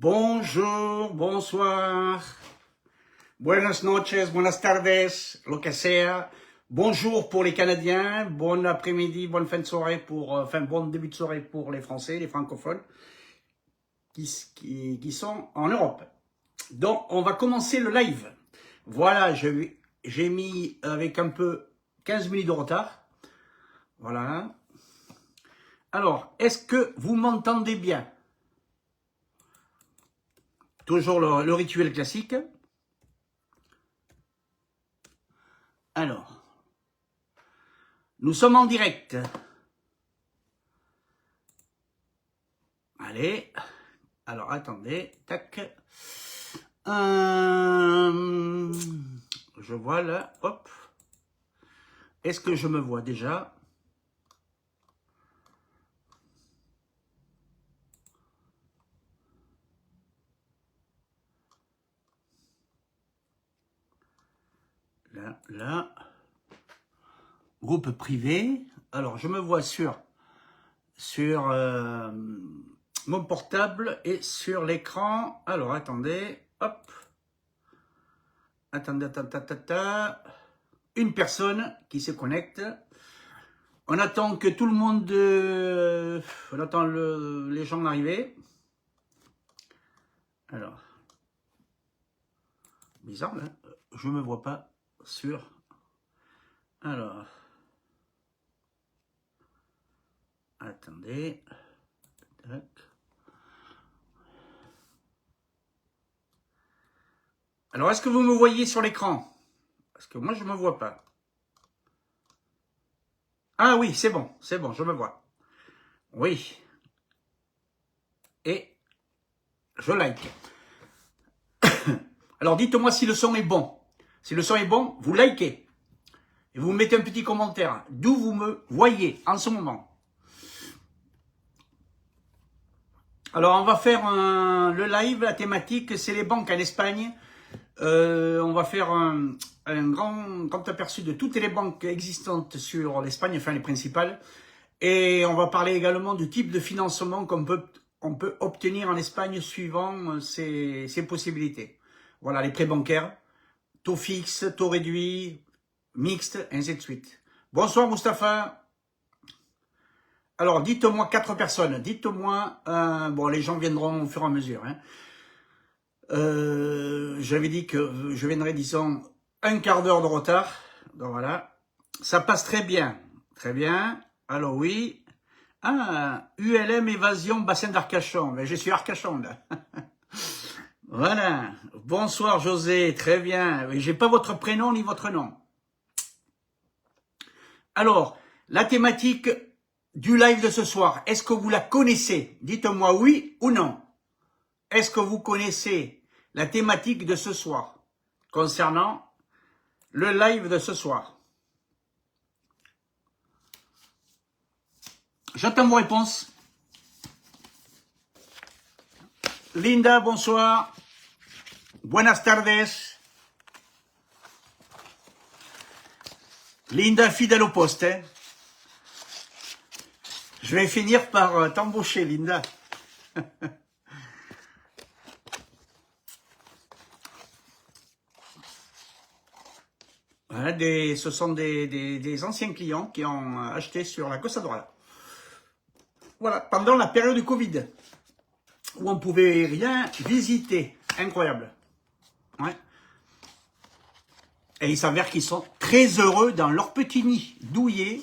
Bonjour, bonsoir, buenas noches, buenas tardes, lo que sea. Bonjour pour les Canadiens, bon après-midi, bonne fin de soirée bon début de soirée pour les Français, les francophones qui sont en Europe. Donc, on va commencer le live. Voilà, j'ai mis avec un peu 15 minutes de retard. Voilà. Alors, est-ce que vous m'entendez bien? Toujours le rituel classique. Alors, nous sommes en direct. Allez, alors attendez, tac. Je vois là, hop. Est-ce que je me vois déjà? Là. Groupe privé. Alors, je me vois sur mon portable et sur l'écran. Alors, attendez, hop. Attendez. Une personne qui se connecte. On attend que tout le monde... on attend les gens arriver. Alors. Bizarre, là. Je me vois pas sur... Alors... Attendez. Tac. Alors, est-ce que vous me voyez sur l'écran? Parce que moi, je ne me vois pas. Ah oui, c'est bon, je me vois. Oui. Et je like. Alors, dites-moi si le son est bon. Si le son est bon, vous likez. Et vous mettez un petit commentaire. D'où vous me voyez en ce moment. Alors, on va faire le live, la thématique, c'est les banques en Espagne. On va faire un grand aperçu de toutes les banques existantes sur l'Espagne, enfin les principales. Et on va parler également du type de financement qu'on peut obtenir en Espagne suivant ses possibilités. Voilà, les prêts bancaires, taux fixe, taux réduit, mixte, ainsi de suite. Bonsoir Mustapha. Alors, dites-moi 4 personnes. Dites-moi, bon, les gens viendront au fur et à mesure. Hein. J'avais dit que je viendrais, disons, un quart d'heure de retard. Donc voilà. Ça passe très bien. Très bien. Alors oui. Ah, ULM Évasion Bassin d'Arcachon. Ben, je suis Arcachon, là. Voilà. Bonsoir, José. Très bien. J'ai pas votre prénom ni votre nom. Alors, la thématique du live de ce soir, est-ce que vous la connaissez? Dites-moi oui ou non. Est-ce que vous connaissez la thématique de ce soir concernant le live de ce soir? J'attends vos réponses. Linda, bonsoir. Buenas tardes. Linda, fidèle au poste. Hein. Je vais finir par t'embaucher, Linda. Voilà, ce sont des anciens clients qui ont acheté sur la Costa Dorada. Voilà, pendant la période du Covid, où on ne pouvait rien visiter. Incroyable. Ouais. Et il s'avère qu'ils sont très heureux dans leur petit nid douillet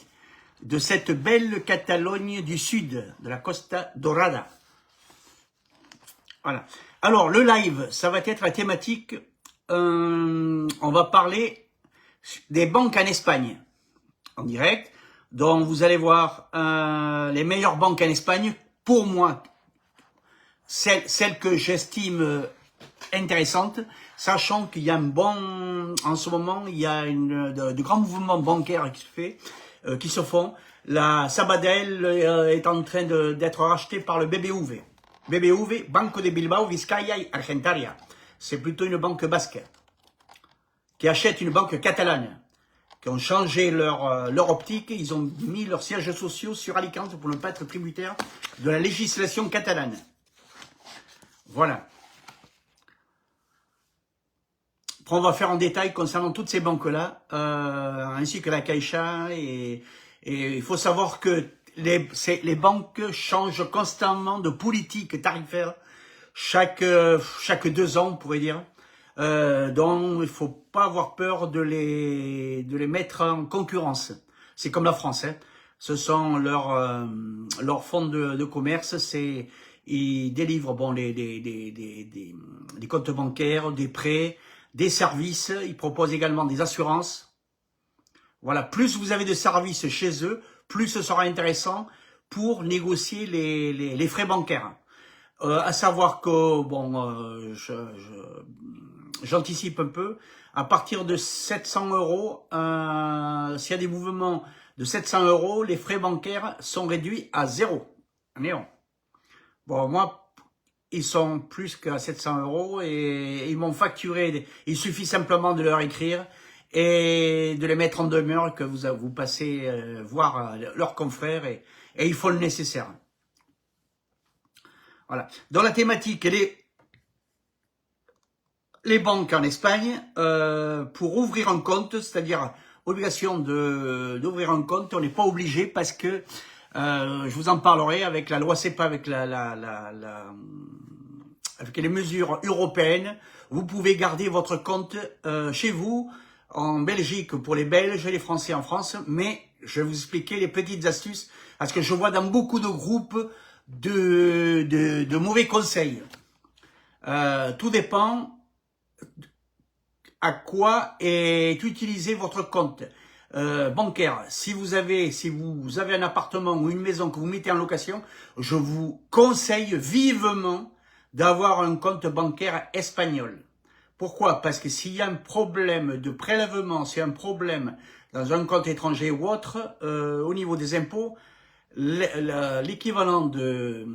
de cette belle Catalogne du sud, de la Costa Dorada. Voilà. Alors, le live, ça va être la thématique, on va parler des banques en Espagne, en direct. Donc, vous allez voir les meilleures banques en Espagne, pour moi, celles que j'estime intéressantes, sachant qu'il y a en ce moment, il y a de grands mouvements bancaires qui se font. La Sabadell est en train d'être rachetée par le BBV. BBV, Banco de Bilbao, Vizcaya y Argentaria. C'est plutôt une banque basque qui achète une banque catalane, qui ont changé leur optique. Ils ont mis leurs sièges sociaux sur Alicante pour ne pas être tributaires de la législation catalane. Voilà. Après, on va faire en détail concernant toutes ces banques-là, ainsi que la Caixa. Et il faut savoir que les banques changent constamment de politique tarifaire chaque 2 ans, on pourrait dire. Donc, il faut pas avoir peur de les mettre en concurrence. C'est comme la France, hein. Ce sont leurs fonds de commerce, ils délivrent bon des comptes bancaires, des prêts, des services. Ils proposent également des assurances. Voilà, plus vous avez de services chez eux, plus ce sera intéressant pour négocier les frais bancaires. À savoir que, bon, j'anticipe un peu, à partir de 700 €, s'il y a des mouvements de 700 €, les frais bancaires sont réduits à 0. Mais bon, moi, ils sont plus qu'à 700 € et ils m'ont facturé. Il suffit simplement de leur écrire et de les mettre en demeure que vous passez voir leurs confrères et ils font le nécessaire. Voilà. Dans la thématique, les banques en Espagne, pour ouvrir un compte, c'est-à-dire obligation d'ouvrir un compte, on n'est pas obligé parce que je vous en parlerai avec la loi CEPA, avec avec les mesures européennes. Vous pouvez garder votre compte chez vous, en Belgique pour les Belges et les Français en France, mais je vais vous expliquer les petites astuces parce que je vois dans beaucoup de groupes de mauvais conseils. Tout dépend à quoi est utilisé votre compte bancaire. Si vous avez un appartement ou une maison que vous mettez en location, je vous conseille vivement d'avoir un compte bancaire espagnol. Pourquoi? Parce que s'il y a un problème de prélèvement, s'il y a un problème dans un compte étranger ou autre, au niveau des impôts, l'équivalent de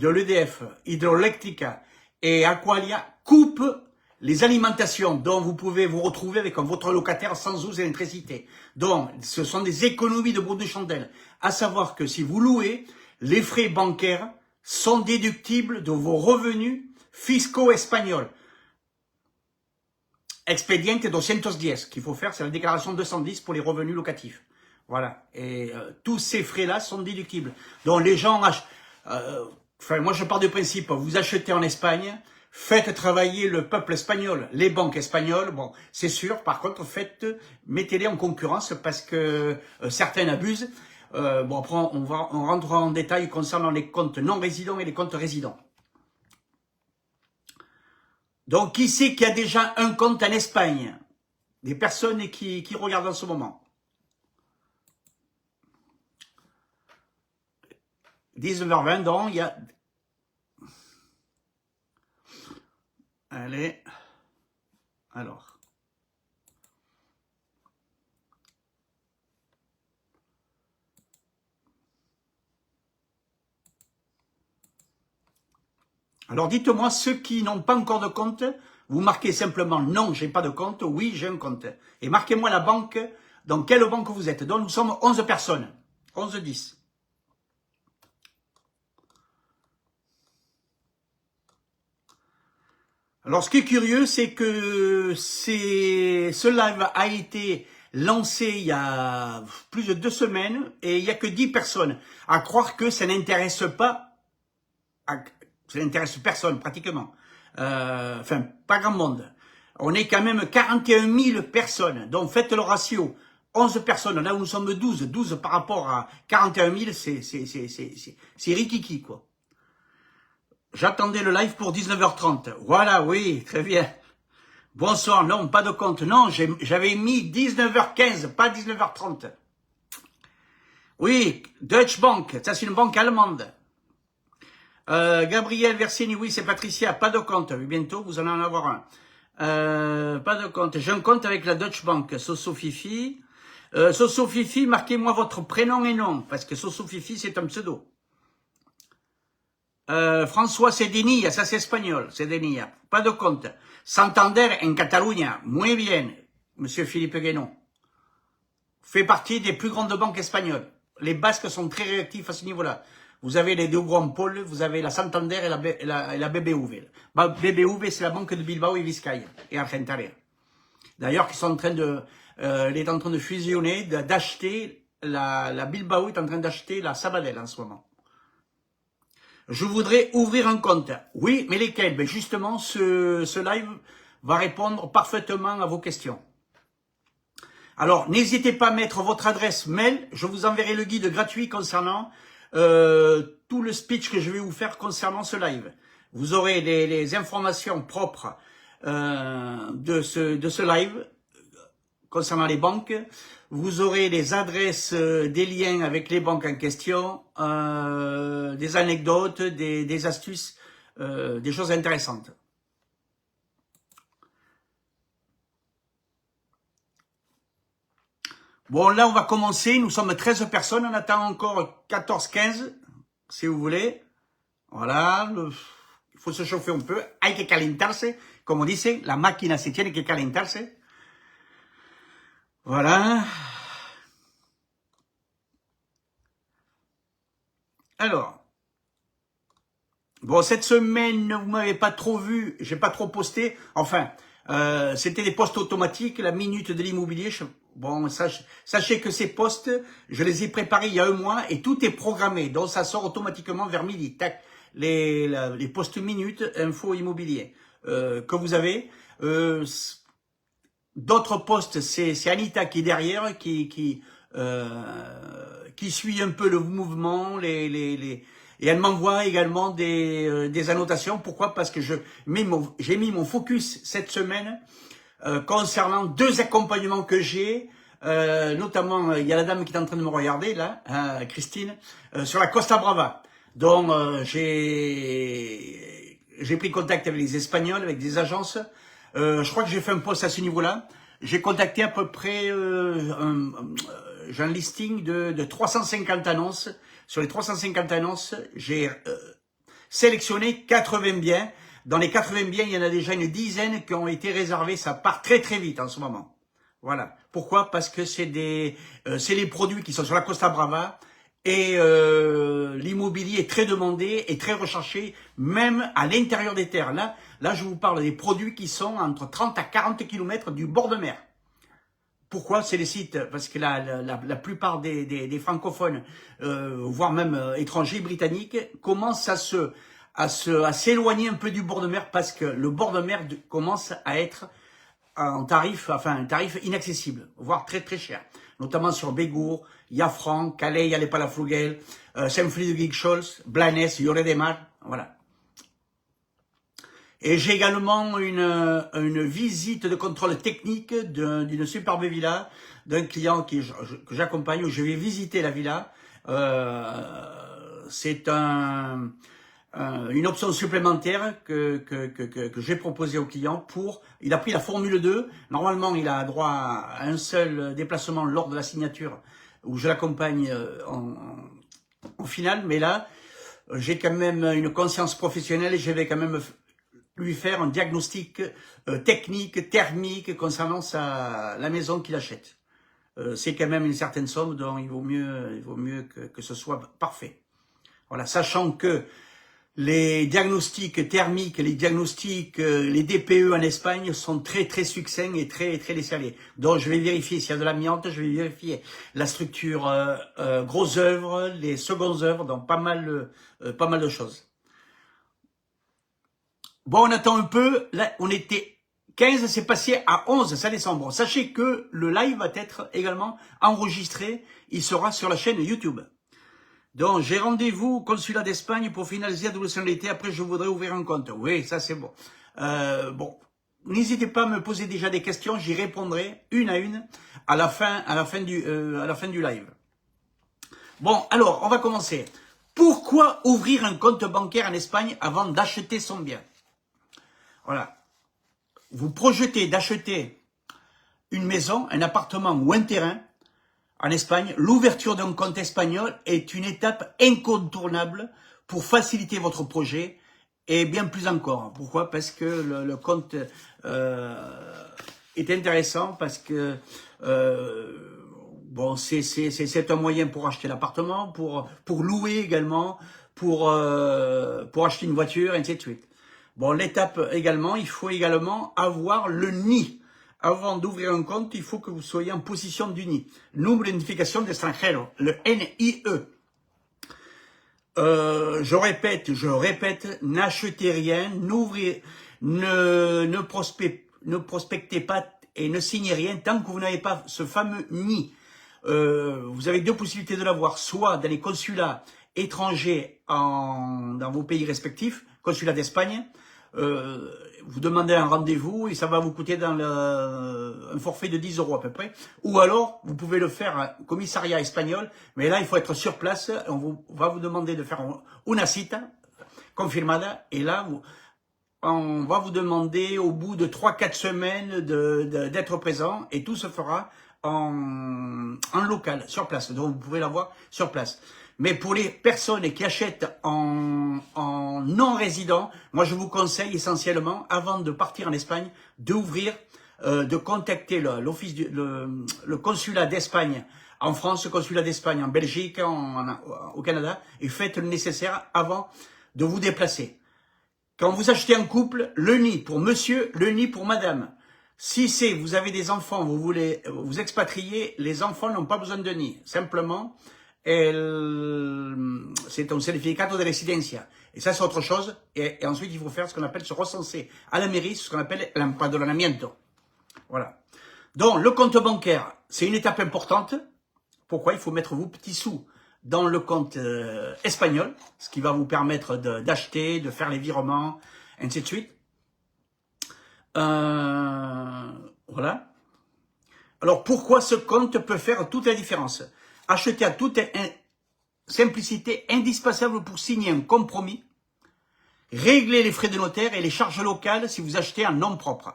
l'EDF, Hidroelectrica et Aqualia coupe les alimentations dont vous pouvez vous retrouver avec votre locataire sans eau et électricité. Donc, ce sont des économies de bout de chandelle. À savoir que si vous louez, les frais bancaires sont déductibles de vos revenus fiscaux espagnols. Expediente 210 qu'il faut faire, c'est la déclaration 210 pour les revenus locatifs. Voilà. Et tous ces frais-là sont déductibles. Donc les gens achètent. Enfin, moi je pars du principe, vous achetez en Espagne, faites travailler le peuple espagnol, les banques espagnoles. Bon, c'est sûr. Par contre, mettez-les en concurrence parce que certains abusent. Bon, après on rentrera en détail concernant les comptes non résidents et les comptes résidents. Donc, qui c'est qui a déjà un compte en Espagne? Des personnes qui regardent en ce moment. 19h20, donc, il y a... Allez. Alors. Alors, dites-moi, ceux qui n'ont pas encore de compte, vous marquez simplement « Non, j'ai pas de compte » ou « Oui, j'ai un compte ». Et marquez-moi la banque, dans quelle banque vous êtes. Donc, nous sommes 11 personnes. 11-10. Alors, ce qui est curieux, c'est que ce live a été lancé il y a plus de 2 semaines et il n'y a que 10 personnes. À croire que ça n'intéresse pas... Ça n'intéresse personne, pratiquement. Enfin, pas grand monde. On est quand même 41 000 personnes. Donc, faites le ratio. 11 personnes. Là où nous sommes 12. 12 par rapport à 41 000, c'est rikiki, quoi. J'attendais le live pour 19h30. Voilà, oui, très bien. Bonsoir, non, pas de compte. Non, j'avais mis 19h15, pas 19h30. Oui, Deutsche Bank, ça c'est une banque allemande. Gabriel Versini, oui, c'est Patricia, pas de compte. Bientôt, vous allez en avoir un. Pas de compte. J'ai un compte avec la Deutsche Bank. Soso Fifi. Soso Fifi, marquez-moi votre prénom et nom, parce que Soso Fifi, c'est un pseudo. François Cedinilla, ça c'est espagnol, Cedinilla. Pas de compte. Santander en Catalunya, muy bien, monsieur Philippe Guénon. Fait partie des plus grandes banques espagnoles. les Basques sont très réactifs à ce niveau-là. Vous avez les deux grands pôles, vous avez la Santander et la BBV. BBV, c'est la banque de Bilbao et Vizcaya et Argentaria. D'ailleurs, qui sont en train de, elle est en train de fusionner, d'acheter, la Bilbao est en train d'acheter la Sabadell en ce moment. Je voudrais ouvrir un compte. Oui, mais lesquels? Ben justement, ce live va répondre parfaitement à vos questions. Alors, n'hésitez pas à mettre votre adresse mail. Je vous enverrai le guide gratuit concernant tout le speech que je vais vous faire concernant ce live. Vous aurez les informations propres de ce live concernant les banques. Vous aurez les adresses, des liens avec les banques en question, des anecdotes, des astuces, des choses intéressantes. Bon, là, on va commencer. Nous sommes 13 personnes. On attend encore 14-15, si vous voulez. Voilà. Il faut se chauffer un peu. Hay que calentarse. Como dice, la máquina se tiene que calentarse. Voilà. Alors. Bon, cette semaine, vous m'avez pas trop vu. J'ai pas trop posté. Enfin, c'était des posts automatiques. La minute de l'immobilier. Bon, sachez que ces posts, je les ai préparés il y a un mois et tout est programmé. Donc, ça sort automatiquement vers midi. Tac, les posts minutes, info immobilier que vous avez. D'autres posts, c'est Anita qui est derrière, qui suit un peu le mouvement, et elle m'envoie également des annotations. Pourquoi? Parce que j'ai mis mon focus cette semaine concernant deux accompagnements que j'ai, notamment, il y a la dame qui est en train de me regarder, là, Christine, sur la Costa Brava. Donc, j'ai pris contact avec les Espagnols, avec des agences. Je crois que j'ai fait un post à ce niveau-là. J'ai contacté à peu près, j'ai un listing de 350 annonces. Sur les 350 annonces, j'ai sélectionné 80 biens. Dans les 80 biens, il y en a déjà une dizaine qui ont été réservés. Ça part très très vite en ce moment. Voilà. Pourquoi? Parce que c'est les produits qui sont sur la Costa Brava et l'immobilier est très demandé et très recherché, même à l'intérieur des terres. Là, je vous parle des produits qui sont entre 30 à 40 km du bord de mer. Pourquoi? C'est les sites, parce que la plupart des francophones, voire même étrangers, britanniques, commencent à s'éloigner un peu du bord de mer parce que le bord de mer commence à être un tarif inaccessible, voire très très cher. Notamment sur Bégour, Yafran, Calais, Yale Palafrugel, Saint-Frid-de-Guixols, Blanes, Lloret de Mar, voilà. Et j'ai également une visite de contrôle technique d'une superbe villa d'un client que j'accompagne, où je vais visiter la villa. C'est une option supplémentaire que j'ai proposée au client il a pris la Formule 2. Normalement, il a droit à un seul déplacement lors de la signature où je l'accompagne en finale. Mais là, j'ai quand même une conscience professionnelle et je vais quand même lui faire un diagnostic technique, thermique concernant la maison qu'il achète. C'est quand même une certaine somme, donc il vaut mieux que ce soit parfait. Voilà, sachant que les diagnostics thermiques, les diagnostics, les DPE en Espagne sont très très succincts et très très décalés. Donc je vais vérifier s'il y a de l'amiante, je vais vérifier la structure gros œuvres, les secondes œuvres, donc pas mal de choses. Bon, on attend un peu. Là, on était 15, c'est passé à 11, ça descend. Bon, sachez que le live va être également enregistré. Il sera sur la chaîne YouTube. Donc, j'ai rendez-vous au consulat d'Espagne pour finaliser la double nationalité. Après, je voudrais ouvrir un compte. Oui, ça c'est bon. Bon, n'hésitez pas à me poser déjà des questions. J'y répondrai une à une à la fin du live. Bon, alors, on va commencer. Pourquoi ouvrir un compte bancaire en Espagne avant d'acheter son bien? Voilà. Vous projetez d'acheter une maison, un appartement ou un terrain en Espagne. L'ouverture d'un compte espagnol est une étape incontournable pour faciliter votre projet et bien plus encore. Pourquoi? Parce que le compte est intéressant, parce que Bon, c'est un moyen pour acheter l'appartement, pour louer également, pour acheter une voiture, et ainsi de suite. Bon, l'étape également, il faut également avoir le NI. Avant d'ouvrir un compte, il faut que vous soyez en possession du NI. Número de identificación de extranjero, le NIE. Je répète, n'achetez rien, ne prospectez pas et ne signez rien tant que vous n'avez pas ce fameux NI. Vous avez deux possibilités de l'avoir, soit dans les consulats étrangers dans vos pays respectifs, consulat d'Espagne, vous demandez un rendez-vous et ça va vous coûter un forfait de 10 € à peu près. Ou alors, vous pouvez le faire au commissariat espagnol, mais là, il faut être sur place. On va vous demander de faire una cita confirmada et là, on va vous demander au bout de 3-4 semaines d'être présent et tout se fera en local, sur place. Donc, vous pouvez l'avoir sur place. Mais pour les personnes qui achètent en non-résident, moi je vous conseille essentiellement, avant de partir en Espagne, de contacter l'office, le consulat d'Espagne en France, le consulat d'Espagne en Belgique, au Canada, et faites le nécessaire avant de vous déplacer. Quand vous achetez un couple, le NI pour monsieur, le NI pour madame. Si vous avez des enfants, vous voulez vous expatrier, les enfants n'ont pas besoin de NI. Simplement, c'est un certificato de residencia. Et ça, c'est autre chose. Et ensuite, il faut faire ce qu'on appelle se recenser à la mairie, ce qu'on appelle l'empadronamiento. Voilà. Donc, le compte bancaire, c'est une étape importante. Pourquoi? Il faut mettre vos petits sous dans le compte espagnol, ce qui va vous permettre d'acheter, de faire les virements, ainsi de suite. Voilà. Alors, pourquoi ce compte peut faire toute la différence? Acheter à toute simplicité indispensable pour signer un compromis, régler les frais de notaire et les charges locales si vous achetez en nom propre,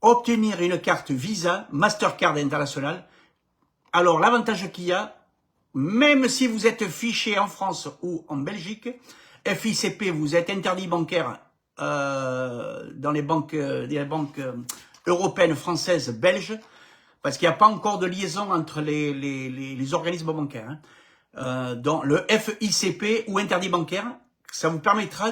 obtenir une carte Visa, Mastercard internationale. Alors, l'avantage qu'il y a, même si vous êtes fiché en France ou en Belgique, FICP, vous êtes interdit bancaire dans les banques européennes, françaises, belges, parce qu'il n'y a pas encore de liaison entre les organismes bancaires. Donc, le FICP ou interdit bancaire, ça vous permettra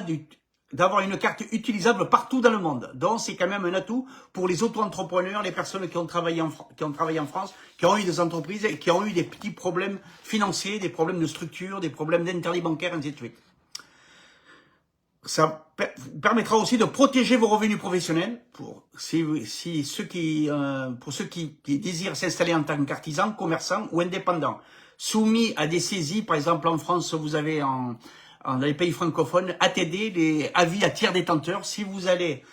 d'avoir une carte utilisable partout dans le monde. Donc, c'est quand même un atout pour les auto-entrepreneurs, les personnes qui ont travaillé en France, qui ont eu des entreprises et qui ont eu des petits problèmes financiers, des problèmes de structure, des problèmes d'interdit bancaire, ainsi de suite. Ça vous permettra aussi de protéger vos revenus professionnels pour ceux qui désirent s'installer en tant qu'artisan, commerçant ou indépendant. Soumis à des saisies, par exemple en France, vous avez dans les pays francophones, ATD, les avis à tiers détenteurs. Si vous avez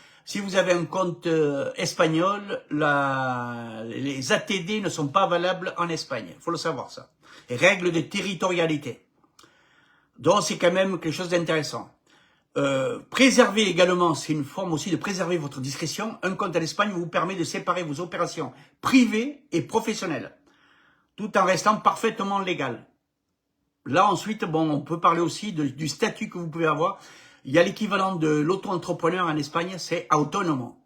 un compte espagnol, les ATD ne sont pas valables en Espagne. Il faut le savoir, ça. Les règles de territorialité. Donc, c'est quand même quelque chose d'intéressant. Préserver également, c'est une forme aussi de préserver votre discrétion. Un compte en Espagne vous permet de séparer vos opérations privées et professionnelles, tout en restant parfaitement légal. Là, ensuite, bon, on peut parler aussi du statut que vous pouvez avoir. Il y a l'équivalent de l'auto-entrepreneur en Espagne, c'est autónomo.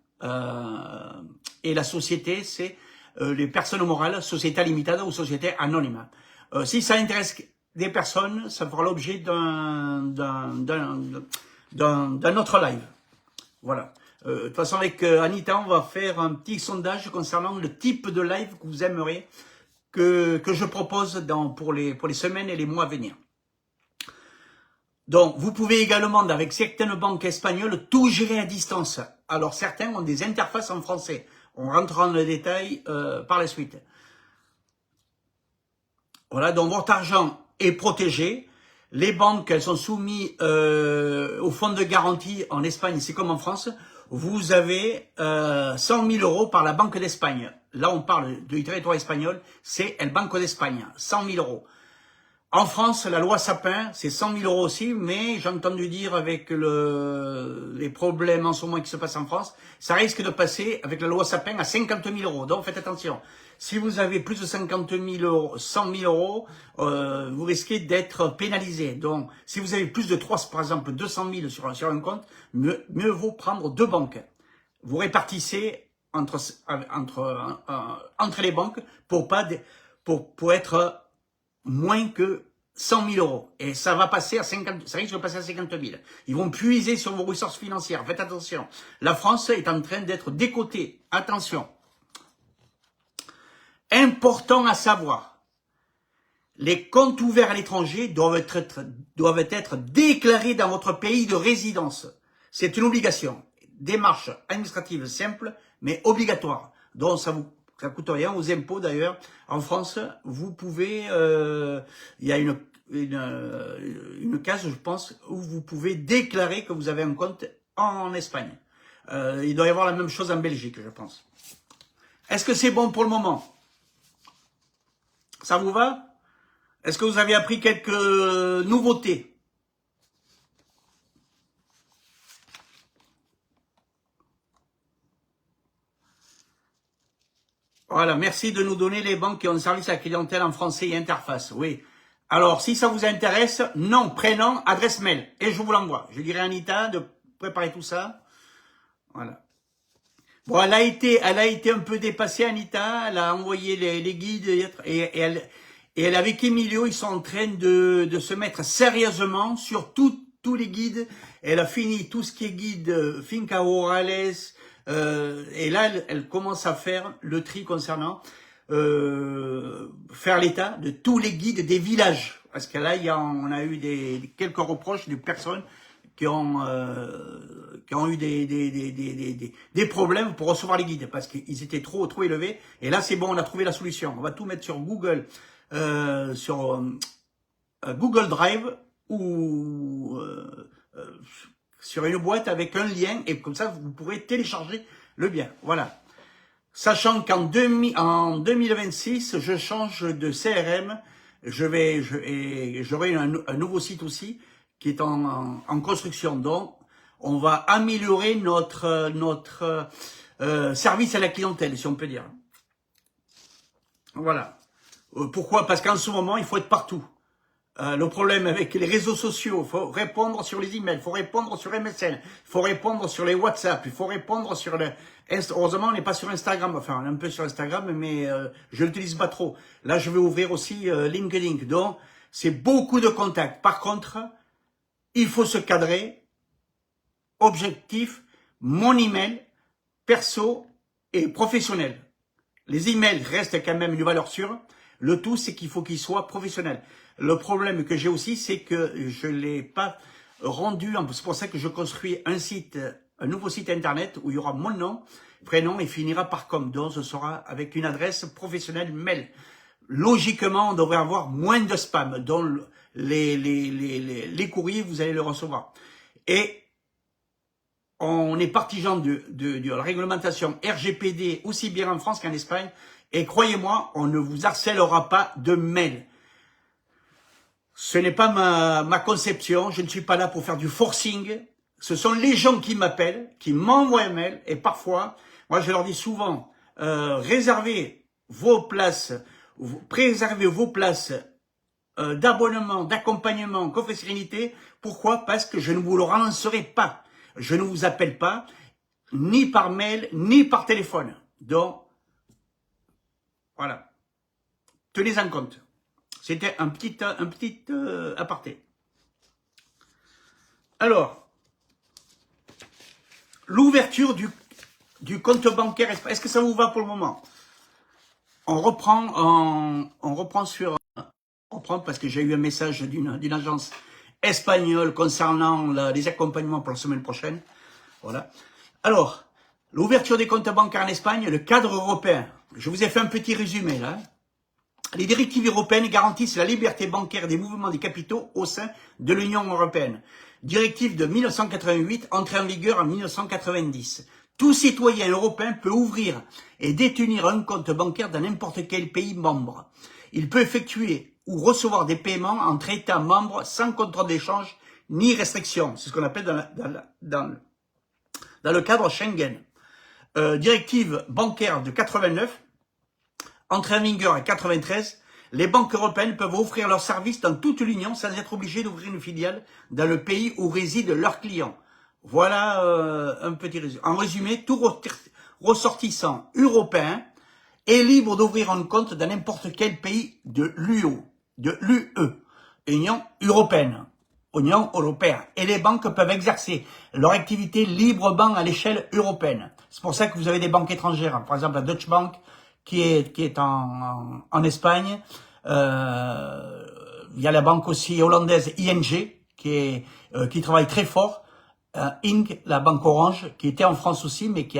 Et la société, c'est les personnes morales, société limitada ou société anonyme. Si ça intéresse des personnes, ça fera l'objet d'un autre live. Voilà. De toute façon, avec Anita, on va faire un petit sondage concernant le type de live que vous aimeriez que je propose pour les semaines et les mois à venir. Donc, vous pouvez également, avec certaines banques espagnoles, tout gérer à distance. Alors, certains ont des interfaces en français. On rentrera dans le détail par la suite. Voilà, donc votre argent est protégé. Les banques, elles sont soumises au fonds de garantie en Espagne, c'est comme en France. Vous avez 100 000 € par la Banque d'Espagne. Là, on parle du territoire espagnol, c'est El Banco d'Espagne, 100 000 €. En France, la loi Sapin, c'est 100 000 € aussi, mais j'ai entendu dire avec les problèmes en ce moment qui se passent en France, ça risque de passer avec la loi Sapin à 50 000 €. Donc faites attention. Si vous avez plus de 50 000 €, 100 000 €, vous risquez d'être pénalisé. Donc, si vous avez plus de 3, par exemple 200 000 sur un compte, mieux vaut prendre 2 banques. Vous répartissez entre les banques pour pour être moins que 100 000 euros. Et ça va passer à 50, ça risque de passer à 50 000. Ils vont puiser sur vos ressources financières. Faites attention. La France est en train d'être décotée. Attention. Important à savoir. Les comptes ouverts à l'étranger doivent être déclarés dans votre pays de résidence. C'est une obligation. Démarche administrative simple, mais obligatoire. Donc ça coûte rien aux impôts d'ailleurs. En France, vous pouvez, il y a une case, je pense, où vous pouvez déclarer que vous avez un compte en Espagne. Il doit y avoir la même chose en Belgique, je pense. Est-ce que c'est bon pour le moment? Ça vous va? Est-ce que vous avez appris quelques nouveautés? Voilà, merci de nous donner les banques qui ont un service à la clientèle en français et interface. Oui. Alors, si ça vous intéresse, nom, prénom, adresse mail. Et je vous l'envoie. Je dirai à Anita de préparer tout ça. Voilà. Bon, elle a été un peu dépassée, Anita. Elle a envoyé les guides et elle avec Emilio, ils sont en train de se mettre sérieusement sur tous les guides. Elle a fini tout ce qui est guide Finca Orales. Et là, elle commence à faire le tri concernant faire l'état de tous les guides des villages. Parce que là, on a eu quelques reproches de personnes qui ont eu des problèmes pour recevoir les guides parce qu'ils étaient trop élevés. Et là, c'est bon, on a trouvé la solution. On va tout mettre sur Google, Google Drive ou sur une boîte avec un lien et comme ça, vous pourrez télécharger le bien. Voilà. Sachant qu'en 2026, je change de CRM, j'aurai un nouveau site aussi qui est en construction. Donc, on va améliorer notre service à la clientèle, si on peut dire. Voilà. Pourquoi? Parce qu'en ce moment, il faut être partout. Le problème avec les réseaux sociaux, il faut répondre sur les emails, il faut répondre sur MSN, il faut répondre sur les WhatsApp, il faut répondre sur le... Heureusement, on n'est pas sur Instagram, enfin, on est un peu sur Instagram, mais je l'utilise pas trop. Là, je vais ouvrir aussi LinkedIn. Donc, c'est beaucoup de contacts. Par contre, il faut se cadrer. Objectif, mon email, perso et professionnel. Les emails restent quand même une valeur sûre. Le tout, c'est qu'il faut qu'ils soient professionnels. Le problème que j'ai aussi, c'est que je l'ai pas rendu. C'est pour ça que je construis un nouveau site internet où il y aura mon nom, prénom et finira par com. Donc, ce sera avec une adresse professionnelle mail. Logiquement, on devrait avoir moins de spam. Donc, les courriers, vous allez le recevoir. Et on est partisan de la réglementation RGPD aussi bien en France qu'en Espagne. Et croyez-moi, on ne vous harcèlera pas de mails. Ce n'est pas ma conception, je ne suis pas là pour faire du forcing. Ce sont les gens qui m'appellent, qui m'envoient un mail. Et parfois, moi je leur dis souvent, réservez vos places, préservez vos places d'abonnement, d'accompagnement, coffre sérénité. Pourquoi? Parce que je ne vous le relancerai pas. Je ne vous appelle pas, ni par mail, ni par téléphone. Donc, voilà. Tenez en compte. C'était un petit aparté. Alors, l'ouverture du compte bancaire, est-ce que ça vous va pour le moment? On reprend parce que j'ai eu un message d'une agence espagnole concernant les accompagnements pour la semaine prochaine. Voilà. Alors, l'ouverture des comptes bancaires en Espagne, le cadre européen. Je vous ai fait un petit résumé là. Les directives européennes garantissent la liberté bancaire des mouvements des capitaux au sein de l'Union européenne. Directive de 1988, entrée en vigueur en 1990. Tout citoyen européen peut ouvrir et détenir un compte bancaire dans n'importe quel pays membre. Il peut effectuer ou recevoir des paiements entre États membres sans contrôle d'échange ni restriction. C'est ce qu'on appelle dans le cadre Schengen. Directive bancaire de 89, entrée en vigueur en 93, les banques européennes peuvent offrir leurs services dans toute l'Union sans être obligées d'ouvrir une filiale dans le pays où résident leurs clients. Voilà un petit résumé. En résumé, tout ressortissant européen est libre d'ouvrir un compte dans n'importe quel pays de l'UE, Union européenne. Union européenne. Et les banques peuvent exercer leur activité librement à l'échelle européenne. C'est pour ça que vous avez des banques étrangères. Par exemple, la Deutsche Bank, qui est en Espagne. Il y a la banque aussi hollandaise ING, qui travaille très fort. Inc, la banque Orange, qui était en France aussi, mais qui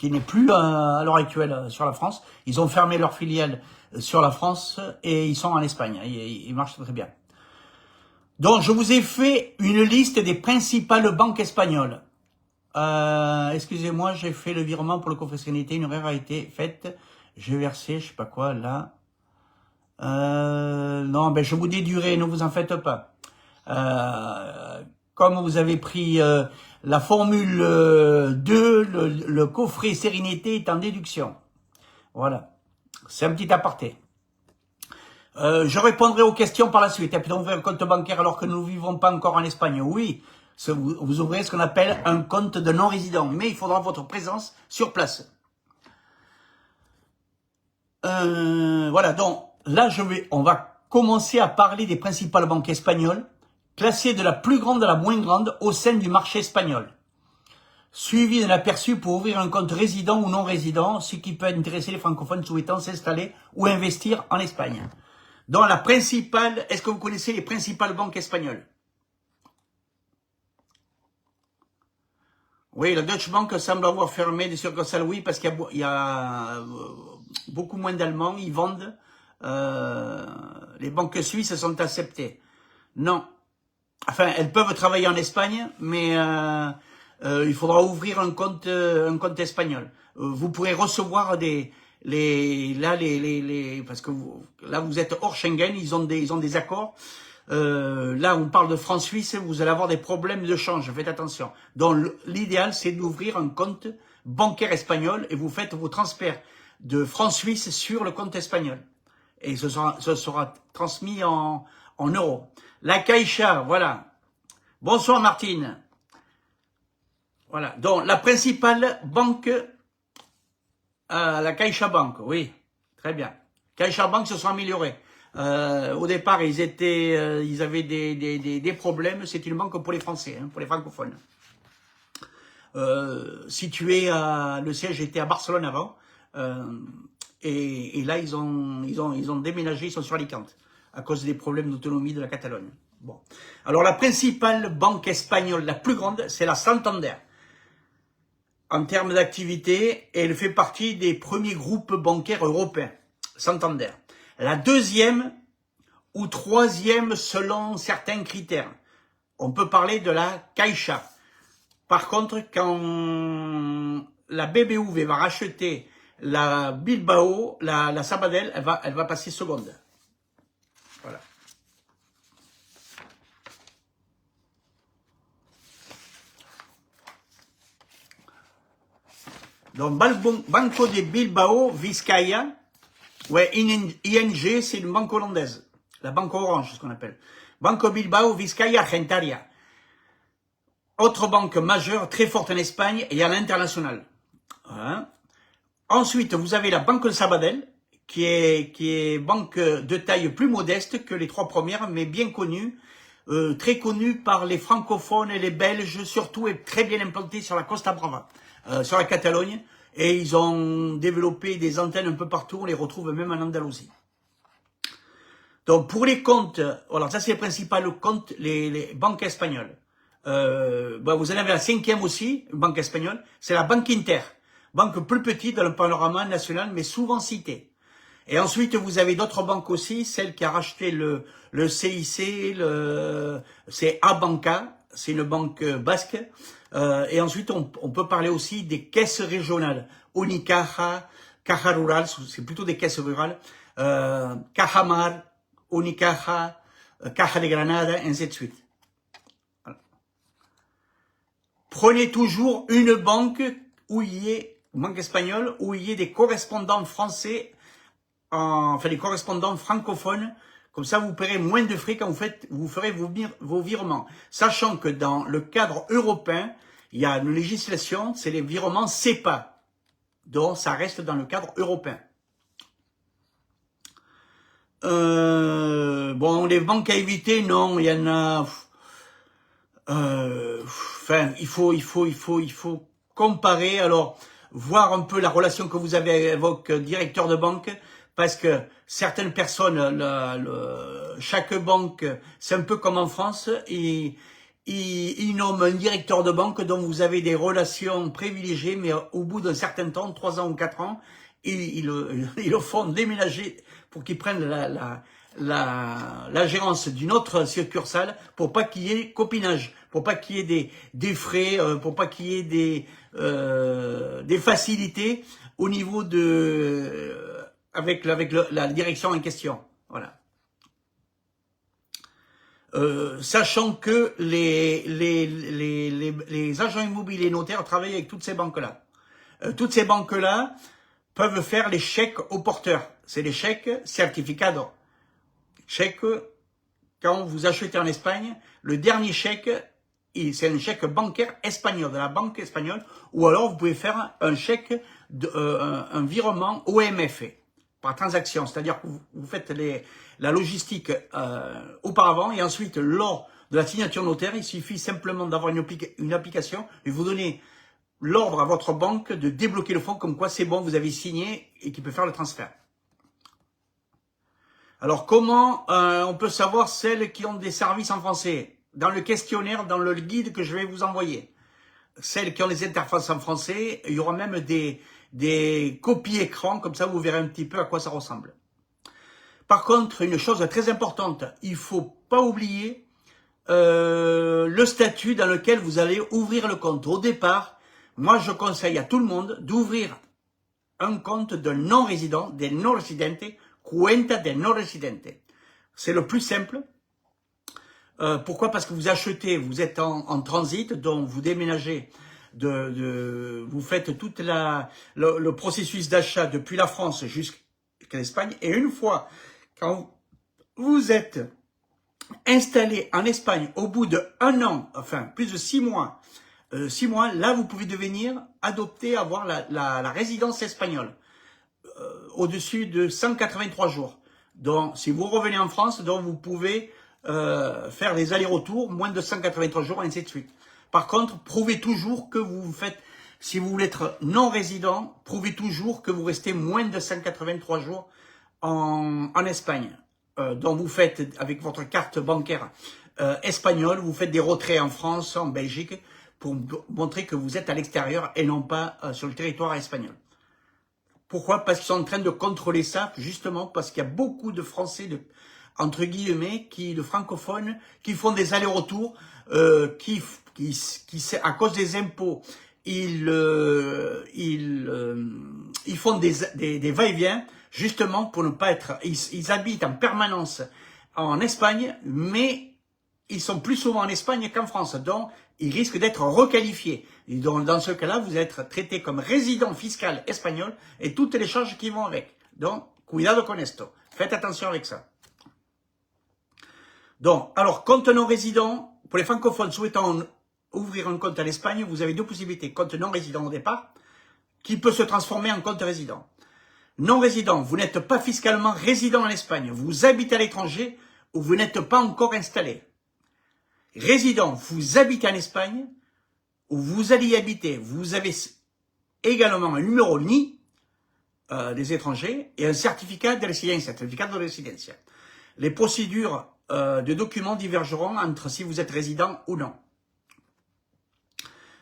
n'est plus à l'heure actuelle sur la France. Ils ont fermé leur filiale sur la France et ils sont en Espagne. Ils marchent très bien. Donc, je vous ai fait une liste des principales banques espagnoles. Excusez-moi, j'ai fait le virement pour le coffret sérénité. Une erreur a été faite. J'ai versé, je sais pas quoi, là. Non, ben, je vous déduirai, ne vous en faites pas. Comme vous avez pris la formule 2, le coffret sérénité est en déduction. Voilà. C'est un petit aparté. Je répondrai aux questions par la suite. Et puis ouvrir un compte bancaire alors que nous ne vivons pas encore en Espagne. Oui, vous ouvrez ce qu'on appelle un compte de non-résident. Mais il faudra votre présence sur place. Voilà, donc là, on va commencer à parler des principales banques espagnoles, classées de la plus grande à la moins grande au sein du marché espagnol. Suivi d'un aperçu pour ouvrir un compte résident ou non résident, ce qui peut intéresser les francophones souhaitant s'installer ou investir en Espagne. Donc la principale, est-ce que vous connaissez les principales banques espagnoles? Oui, la Deutsche Bank semble avoir fermé des succursales, oui, parce qu'il y a beaucoup moins d'Allemands, ils vendent. Les banques suisses sont acceptées. Non. Enfin, elles peuvent travailler en Espagne, mais il faudra ouvrir un compte espagnol. Vous pourrez recevoir parce que là vous êtes hors Schengen, ils ont des accords. Là, on parle de francs-suisses, vous allez avoir des problèmes de change, faites attention. Donc, l'idéal, c'est d'ouvrir un compte bancaire espagnol et vous faites vos transferts de francs suisses sur le compte espagnol. Et ce sera transmis en euros. La Caixa, voilà. Bonsoir Martine. Voilà. Donc, la principale banque, la Caixa Bank, oui. Très bien. Caixa Bank se sont améliorés. Au départ, ils avaient des problèmes. C'est une banque pour les Français, hein, pour les francophones. Le siège était à Barcelone avant, et là ils ont déménagé, ils sont sur Alicante à cause des problèmes d'autonomie de la Catalogne. Bon, alors la principale banque espagnole, la plus grande, c'est la Santander. En termes d'activité, elle fait partie des premiers groupes bancaires européens. Santander. La deuxième ou troisième selon certains critères. On peut parler de la Caixa. Par contre, quand la BBV va racheter la Bilbao, la Sabadell, elle va passer seconde. Voilà. Donc, Banco de Bilbao, Vizcaya, ouais, ING, c'est une banque hollandaise. La banque Orange, ce qu'on appelle. Banco Bilbao, Vizcaya, Argentaria. Autre banque majeure, très forte en Espagne et à l'international. Hein. Ensuite, vous avez la Banque de Sabadell, qui est banque de taille plus modeste que les trois premières, mais bien connue, très connue par les francophones et les Belges, surtout, et très bien implantée sur la Costa Brava, sur la Catalogne, et ils ont développé des antennes un peu partout, on les retrouve même en Andalousie. Donc, pour les comptes, voilà, ça c'est les principaux comptes, les banques espagnoles. Vous en avez la cinquième aussi, une banque espagnole, c'est la Banque Inter. Banque plus petite dans le panorama national, mais souvent citée. Et ensuite, vous avez d'autres banques aussi, celle qui a racheté le CIC, c'est Abanca, c'est une banque basque. Et ensuite, on peut parler aussi des caisses régionales. Unicaja, Caja Rural, c'est plutôt des caisses rurales. Cajamar, Unicaja, Caja de Granada, ainsi de suite. Voilà. Prenez toujours une banque une banque espagnole, où il y ait des correspondants français, enfin des correspondants francophones. Comme ça, vous paierez moins de frais quand vous ferez vos virements. Sachant que dans le cadre européen, il y a une législation, c'est les virements SEPA. Donc, ça reste dans le cadre européen. Bon, les banques à éviter, non, il y en a... Enfin, il faut comparer, alors, voir un peu la relation que vous avez avec votre directeur de banque, parce que certaines personnes, chaque banque, c'est un peu comme en France, ils nomment un directeur de banque dont vous avez des relations privilégiées, mais au bout d'un certain temps, 3 ans ou 4 ans, ils le font déménager pour qu'ils prennent la gérance d'une autre succursale pour pas qu'il y ait copinage, pour pas qu'il y ait des frais, pour pas qu'il y ait des facilités au niveau avec la direction en question. Voilà. Sachant que les agents immobiliers notaires travaillent avec toutes ces banques-là. Toutes ces banques-là peuvent faire les chèques aux porteurs. C'est les chèques certificats d'or. Chèque, quand vous achetez en Espagne, le dernier chèque, c'est un chèque bancaire espagnol, de la banque espagnole, ou alors vous pouvez faire un chèque, un virement OMF, par transaction, c'est-à-dire que vous faites la logistique auparavant, et ensuite, lors de la signature notaire, il suffit simplement d'avoir une application, et vous donnez l'ordre à votre banque de débloquer le fonds, comme quoi c'est bon, vous avez signé, et qu'il peut faire le transfert. Alors, comment on peut savoir celles qui ont des services en français? Dans le questionnaire, dans le guide que je vais vous envoyer. Celles qui ont les interfaces en français, il y aura même des copies écran, comme ça vous verrez un petit peu à quoi ça ressemble. Par contre, une chose très importante, il ne faut pas oublier le statut dans lequel vous allez ouvrir le compte. Au départ, moi je conseille à tout le monde d'ouvrir un compte de non-résident, des non-residentes, cuenta de non-residente. C'est le plus simple. Pourquoi? Parce que vous achetez, vous êtes en transit, donc vous déménagez, vous faites tout le processus d'achat depuis la France jusqu'à l'Espagne, et une fois, quand vous êtes installé en Espagne au bout de 1 an, enfin plus de 6 mois, là vous pouvez devenir adopté, avoir la résidence espagnole. Au-dessus de 183 jours. Donc, si vous revenez en France, donc vous pouvez faire les allers-retours, moins de 183 jours, et ainsi de suite. Par contre, prouvez toujours que vous faites, si vous voulez être non-résident, prouvez toujours que vous restez moins de 183 jours en Espagne. Donc, vous faites, avec votre carte bancaire espagnole, vous faites des retraits en France, en Belgique, pour montrer que vous êtes à l'extérieur et non pas sur le territoire espagnol. Pourquoi? Parce qu'ils sont en train de contrôler ça, justement parce qu'il y a beaucoup de Français, entre guillemets, de francophones, qui font des allers-retours, qui, à cause des impôts, ils font des va-et-vient, justement pour ne pas être... Ils habitent en permanence en Espagne, mais ils sont plus souvent en Espagne qu'en France, donc ils risquent d'être requalifiés. Et donc, dans ce cas-là, vous êtes traité comme résident fiscal espagnol et toutes les charges qui vont avec. Donc, cuidado con esto. Faites attention avec ça. Donc, alors, compte non résident, pour les francophones souhaitant ouvrir un compte en Espagne, vous avez 2 possibilités. Compte non résident au départ, qui peut se transformer en compte résident. Non résident, vous n'êtes pas fiscalement résident en Espagne, vous habitez à l'étranger ou vous n'êtes pas encore installé. Résident, vous habitez en Espagne, ou vous allez y habiter, vous avez également un numéro NI des étrangers et un certificat de résidence, Les procédures de documents divergeront entre si vous êtes résident ou non.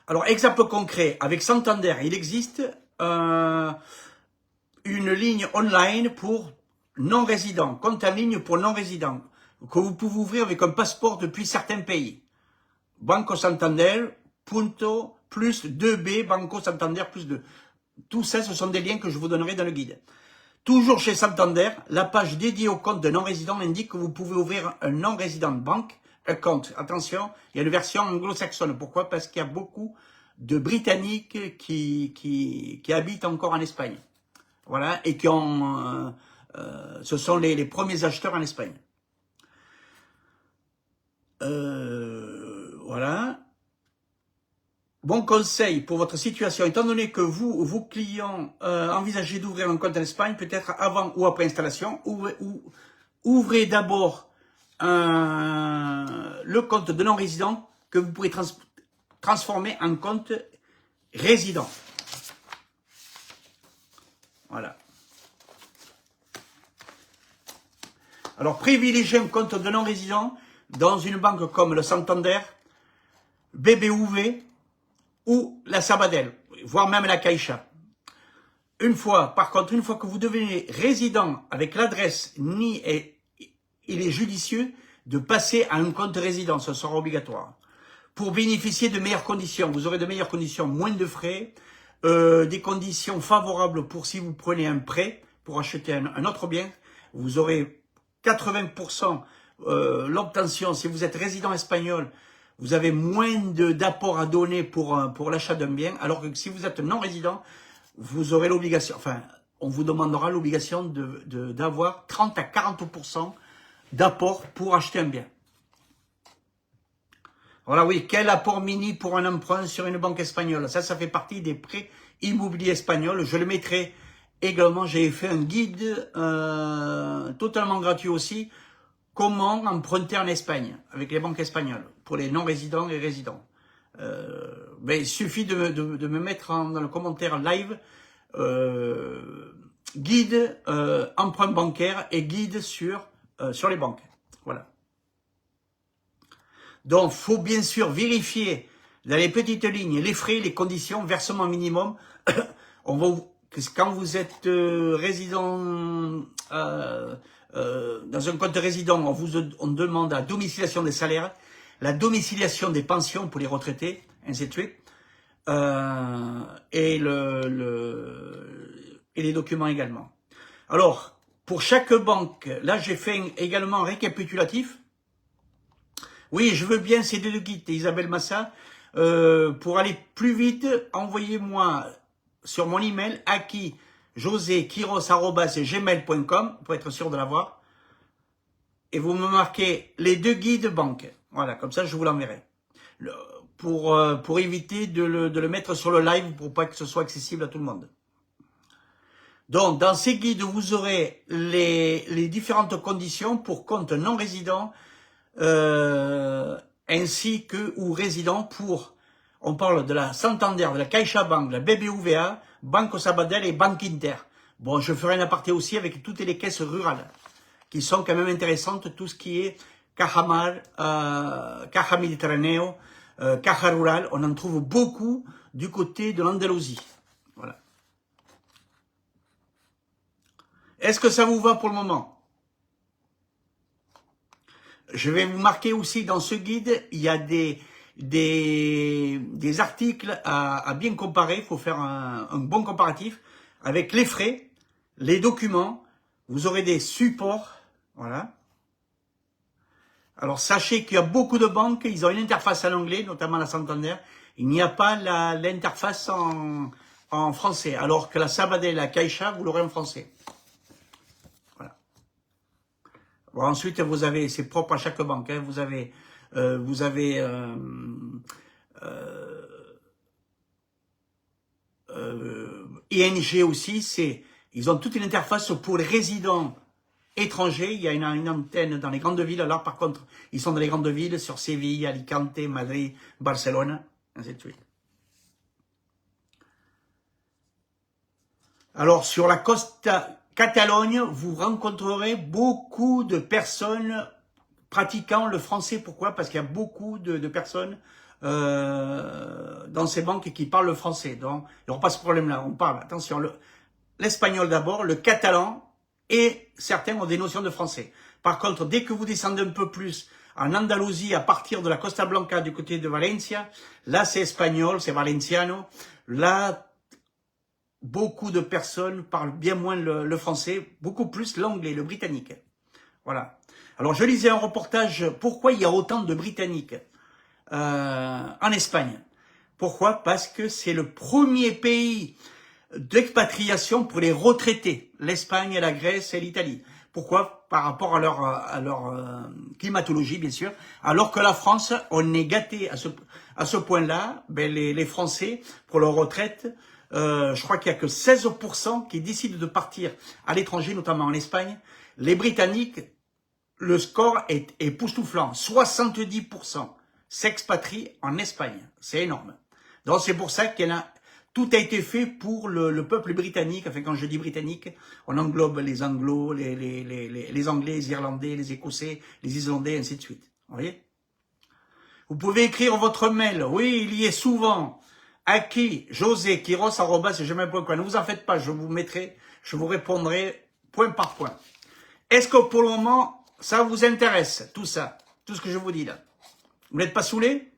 Alors, exemple concret, avec Santander, il existe une ligne online pour non-résidents, compte en ligne pour non-résidents, que vous pouvez ouvrir avec un passeport depuis certains pays. Banco Santander, Punto, plus 2B, Banco Santander, plus 2. Tout ça, ce sont des liens que je vous donnerai dans le guide. Toujours chez Santander, la page dédiée au compte de non-résident indique que vous pouvez ouvrir un non-résident bank account. Attention, il y a une version anglo-saxonne. Pourquoi? Parce qu'il y a beaucoup de Britanniques qui habitent encore en Espagne. Voilà, et qui ont... ce sont les premiers acheteurs en Espagne. Voilà. Bon. Bon conseil pour votre situation, étant donné que vous, vos clients, envisagez d'ouvrir un compte en Espagne, peut-être avant ou après installation, ouvrez d'abord le compte de non-résident que vous pourrez transformer en compte résident. Voilà. Alors, privilégiez un compte de non-résident dans une banque comme le Santander, BBV ou la Sabadell, voire même la Caixa. Par contre, une fois que vous devenez résident avec l'adresse NI, il est judicieux de passer à un compte résident, ce sera obligatoire. Pour bénéficier de meilleures conditions, vous aurez de meilleures conditions, moins de frais, des conditions favorables pour si vous prenez un prêt pour acheter un autre bien, vous aurez 80% l'obtention, si vous êtes résident espagnol, vous avez moins d'apport à donner pour l'achat d'un bien, alors que si vous êtes non résident, vous aurez l'obligation, enfin, on vous demandera l'obligation d'avoir 30 à 40% d'apport pour acheter un bien. Voilà, oui, quel apport mini pour un emprunt sur une banque espagnole? Ça fait partie des prêts immobiliers espagnols. Je le mettrai également, j'ai fait un guide totalement gratuit aussi, comment emprunter en Espagne avec les banques espagnoles pour les non-résidents et résidents. Il suffit de me mettre dans le commentaire live guide emprunt bancaire et guide sur les banques. Voilà. Donc, faut bien sûr vérifier dans les petites lignes les frais, les conditions, versement minimum. Quand vous êtes résident dans un compte résident, on demande la domiciliation des salaires, la domiciliation des pensions pour les retraités, ainsi de suite, et les documents également. Alors, pour chaque banque, là j'ai fait également un récapitulatif. Oui, je veux bien ces deux guides, Isabelle Massa. Pour aller plus vite, envoyez-moi sur mon email josequiros@gmail.com pour être sûr de l'avoir. Et vous me marquez les deux guides banques. Voilà, comme ça je vous l'enverrai. Pour éviter de le mettre sur le live pour pas que ce soit accessible à tout le monde. Donc, dans ces guides, vous aurez les différentes conditions pour compte non résident, ainsi que ou résident pour, on parle de la Santander, de la CaixaBank, de la BBVA, Banco Sabadell et Banque Inter. Bon, je ferai un aparté aussi avec toutes les caisses rurales, qui sont quand même intéressantes, tout ce qui est Cajamar, Caja Mediterráneo, Caja Rural, on en trouve beaucoup du côté de l'Andalousie. Voilà. Est-ce que ça vous va pour le moment? Je vais vous marquer aussi dans ce guide, il y a des articles à bien comparer. Il faut faire un bon comparatif avec les frais, les documents. Vous aurez des supports. Voilà. Alors sachez qu'il y a beaucoup de banques, ils ont une interface en anglais, notamment la Santander. Il n'y a pas l'interface en français, alors que la Sabadell et la Caixa, vous l'aurez en français. Bon, ensuite, vous avez, c'est propre à chaque banque, hein, vous avez ING aussi, ils ont toute une interface pour les résidents étrangers. Il y a une antenne dans les grandes villes. Alors, par contre, ils sont dans les grandes villes, sur Séville, Alicante, Madrid, Barcelone, ainsi de suite. Alors, sur la Costa Catalogne, vous rencontrerez beaucoup de personnes pratiquant le français. Pourquoi? Parce qu'il y a beaucoup de personnes dans ces banques qui parlent le français. Donc, il n'y aura pas ce problème-là. On parle, attention, l'espagnol d'abord, le catalan, et certains ont des notions de français. Par contre, dès que vous descendez un peu plus en Andalousie, à partir de la Costa Blanca, du côté de Valencia, là c'est espagnol, c'est valenciano. Là, beaucoup de personnes parlent bien moins le français, beaucoup plus l'anglais, le britannique. Voilà. Alors, je lisais un reportage, pourquoi il y a autant de Britanniques en Espagne? Pourquoi? Parce que c'est le premier pays d'expatriation pour les retraités. L'Espagne, la Grèce et l'Italie. Pourquoi? Par rapport à leur climatologie, bien sûr. Alors que la France, on est gâté à ce point-là. Ben, les Français, pour leur retraite, je crois qu'il y a que 16% qui décident de partir à l'étranger, notamment en Espagne. Les Britanniques, le score est époustouflant. 70% s'expatrient en Espagne. C'est énorme. Donc c'est pour ça qu'il y en a... Tout a été fait pour le peuple britannique. Enfin, quand je dis britannique, on englobe les Anglos, les Anglais, les Irlandais, les Écossais, les Islandais, ainsi de suite. Vous voyez? Vous pouvez écrire votre mail. Oui, il y est souvent. Aki, José, Kiros, arrobas, gmail.com. Ne vous en faites pas, je vous répondrai point par point. Est-ce que pour le moment, ça vous intéresse, tout ça, tout ce que je vous dis là? Vous n'êtes pas saoulés?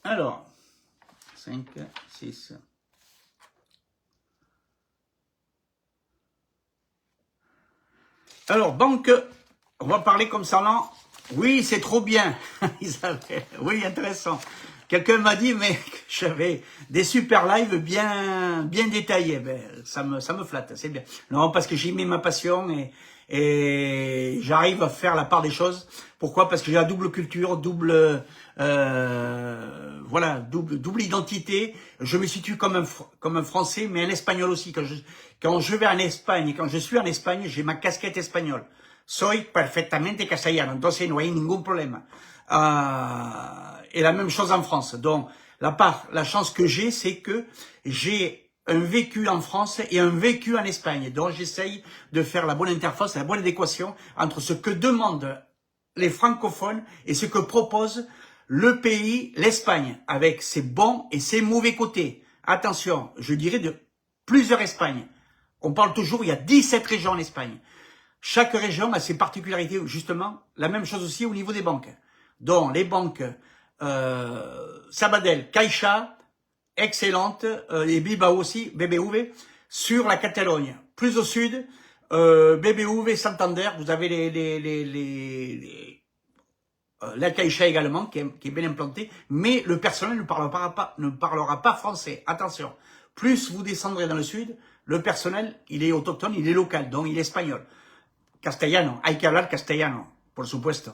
Alors, 5, 6. Alors, banque, on va parler comme ça là. Oui, c'est trop bien, Isabelle. Oui, intéressant. Quelqu'un m'a dit, mais j'avais des super lives bien détaillés. Ben, ça me flatte, c'est bien. Non, parce que j'y mets ma passion et j'arrive à faire la part des choses. Pourquoi? Parce que j'ai la double culture, double identité. Je me situe comme un Français, mais un Espagnol aussi. Quand je vais en Espagne, quand je suis en Espagne, j'ai ma casquette espagnole. Soy perfectamente castellano, entonces no hay ningún problema. Et la même chose en France. Donc, la chance que j'ai, c'est que j'ai un vécu en France et un vécu en Espagne. Donc, j'essaye de faire la bonne interface, la bonne adéquation entre ce que demandent les francophones et ce que propose le pays, l'Espagne, avec ses bons et ses mauvais côtés. Attention, je dirais de plusieurs Espagnes. On parle toujours, il y a 17 régions en Espagne. Chaque région a ses particularités, justement, la même chose aussi au niveau des banques. Donc, les banques Sabadell, Caixa, excellentes, et Bilbao aussi, BBV, sur la Catalogne. Plus au sud, BBV, Santander, vous avez la Caixa également, qui est bien implantée, mais le personnel ne parlera pas français. Attention, plus vous descendrez dans le sud, le personnel, il est autochtone, il est local, donc il est espagnol. Castellano, hay que hablar castellano, por supuesto.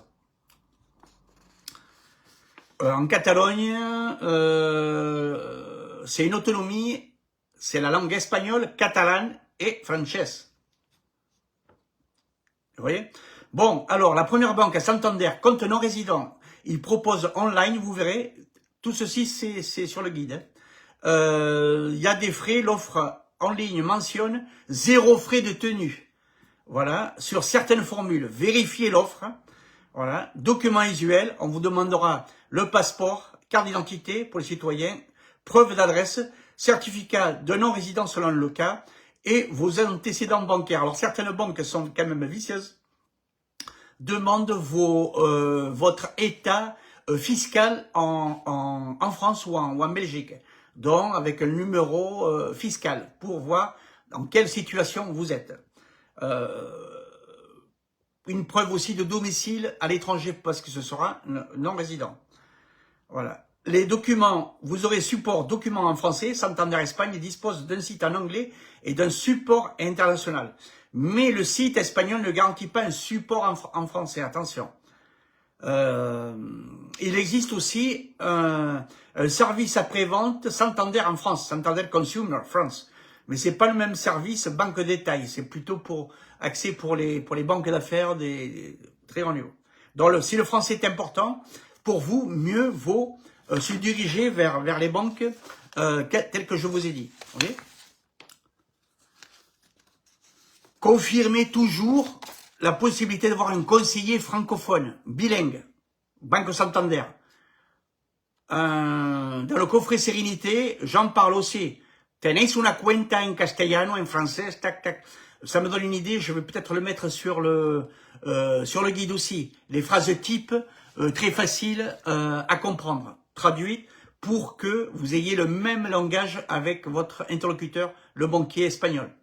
En Catalogne, c'est une autonomie, c'est la langue espagnole, catalane et française. Vous voyez? Bon, alors, la première banque à Santander, compte non résident, il propose online, vous verrez, tout ceci, c'est sur le guide. Il y a des frais, l'offre en ligne mentionne 0 frais de tenue. Voilà, sur certaines formules, vérifiez l'offre. Voilà, documents usuels, on vous demandera le passeport, carte d'identité pour les citoyens, preuve d'adresse, certificat de non-résident selon le cas et vos antécédents bancaires. Alors certaines banques sont quand même vicieuses, demandent votre état fiscal en France ou en Belgique, donc avec un numéro fiscal pour voir dans quelle situation vous êtes. Une preuve aussi de domicile à l'étranger parce que ce sera non-résident. Voilà. Les documents, vous aurez support documents en français. Santander Espagne dispose d'un site en anglais et d'un support international. Mais le site espagnol ne garantit pas un support en français. Attention. Il existe aussi un service après-vente Santander en France, Santander Consumer France. Mais c'est pas le même service banque détail, c'est plutôt accès pour les banques d'affaires des très hauts niveaux. Donc si le français est important, pour vous, mieux vaut se diriger vers les banques telles que je vous ai dit. Okay? Confirmez toujours la possibilité d'avoir un conseiller francophone, bilingue, Banque Santander. Dans le coffret Sérénité, j'en parle aussi. Tenéis una cuenta en castellano, en français, tac, tac. Ça me donne une idée, je vais peut-être le mettre sur le guide aussi. Les phrases types, très faciles à comprendre, traduites, pour que vous ayez le même langage avec votre interlocuteur, le banquier espagnol.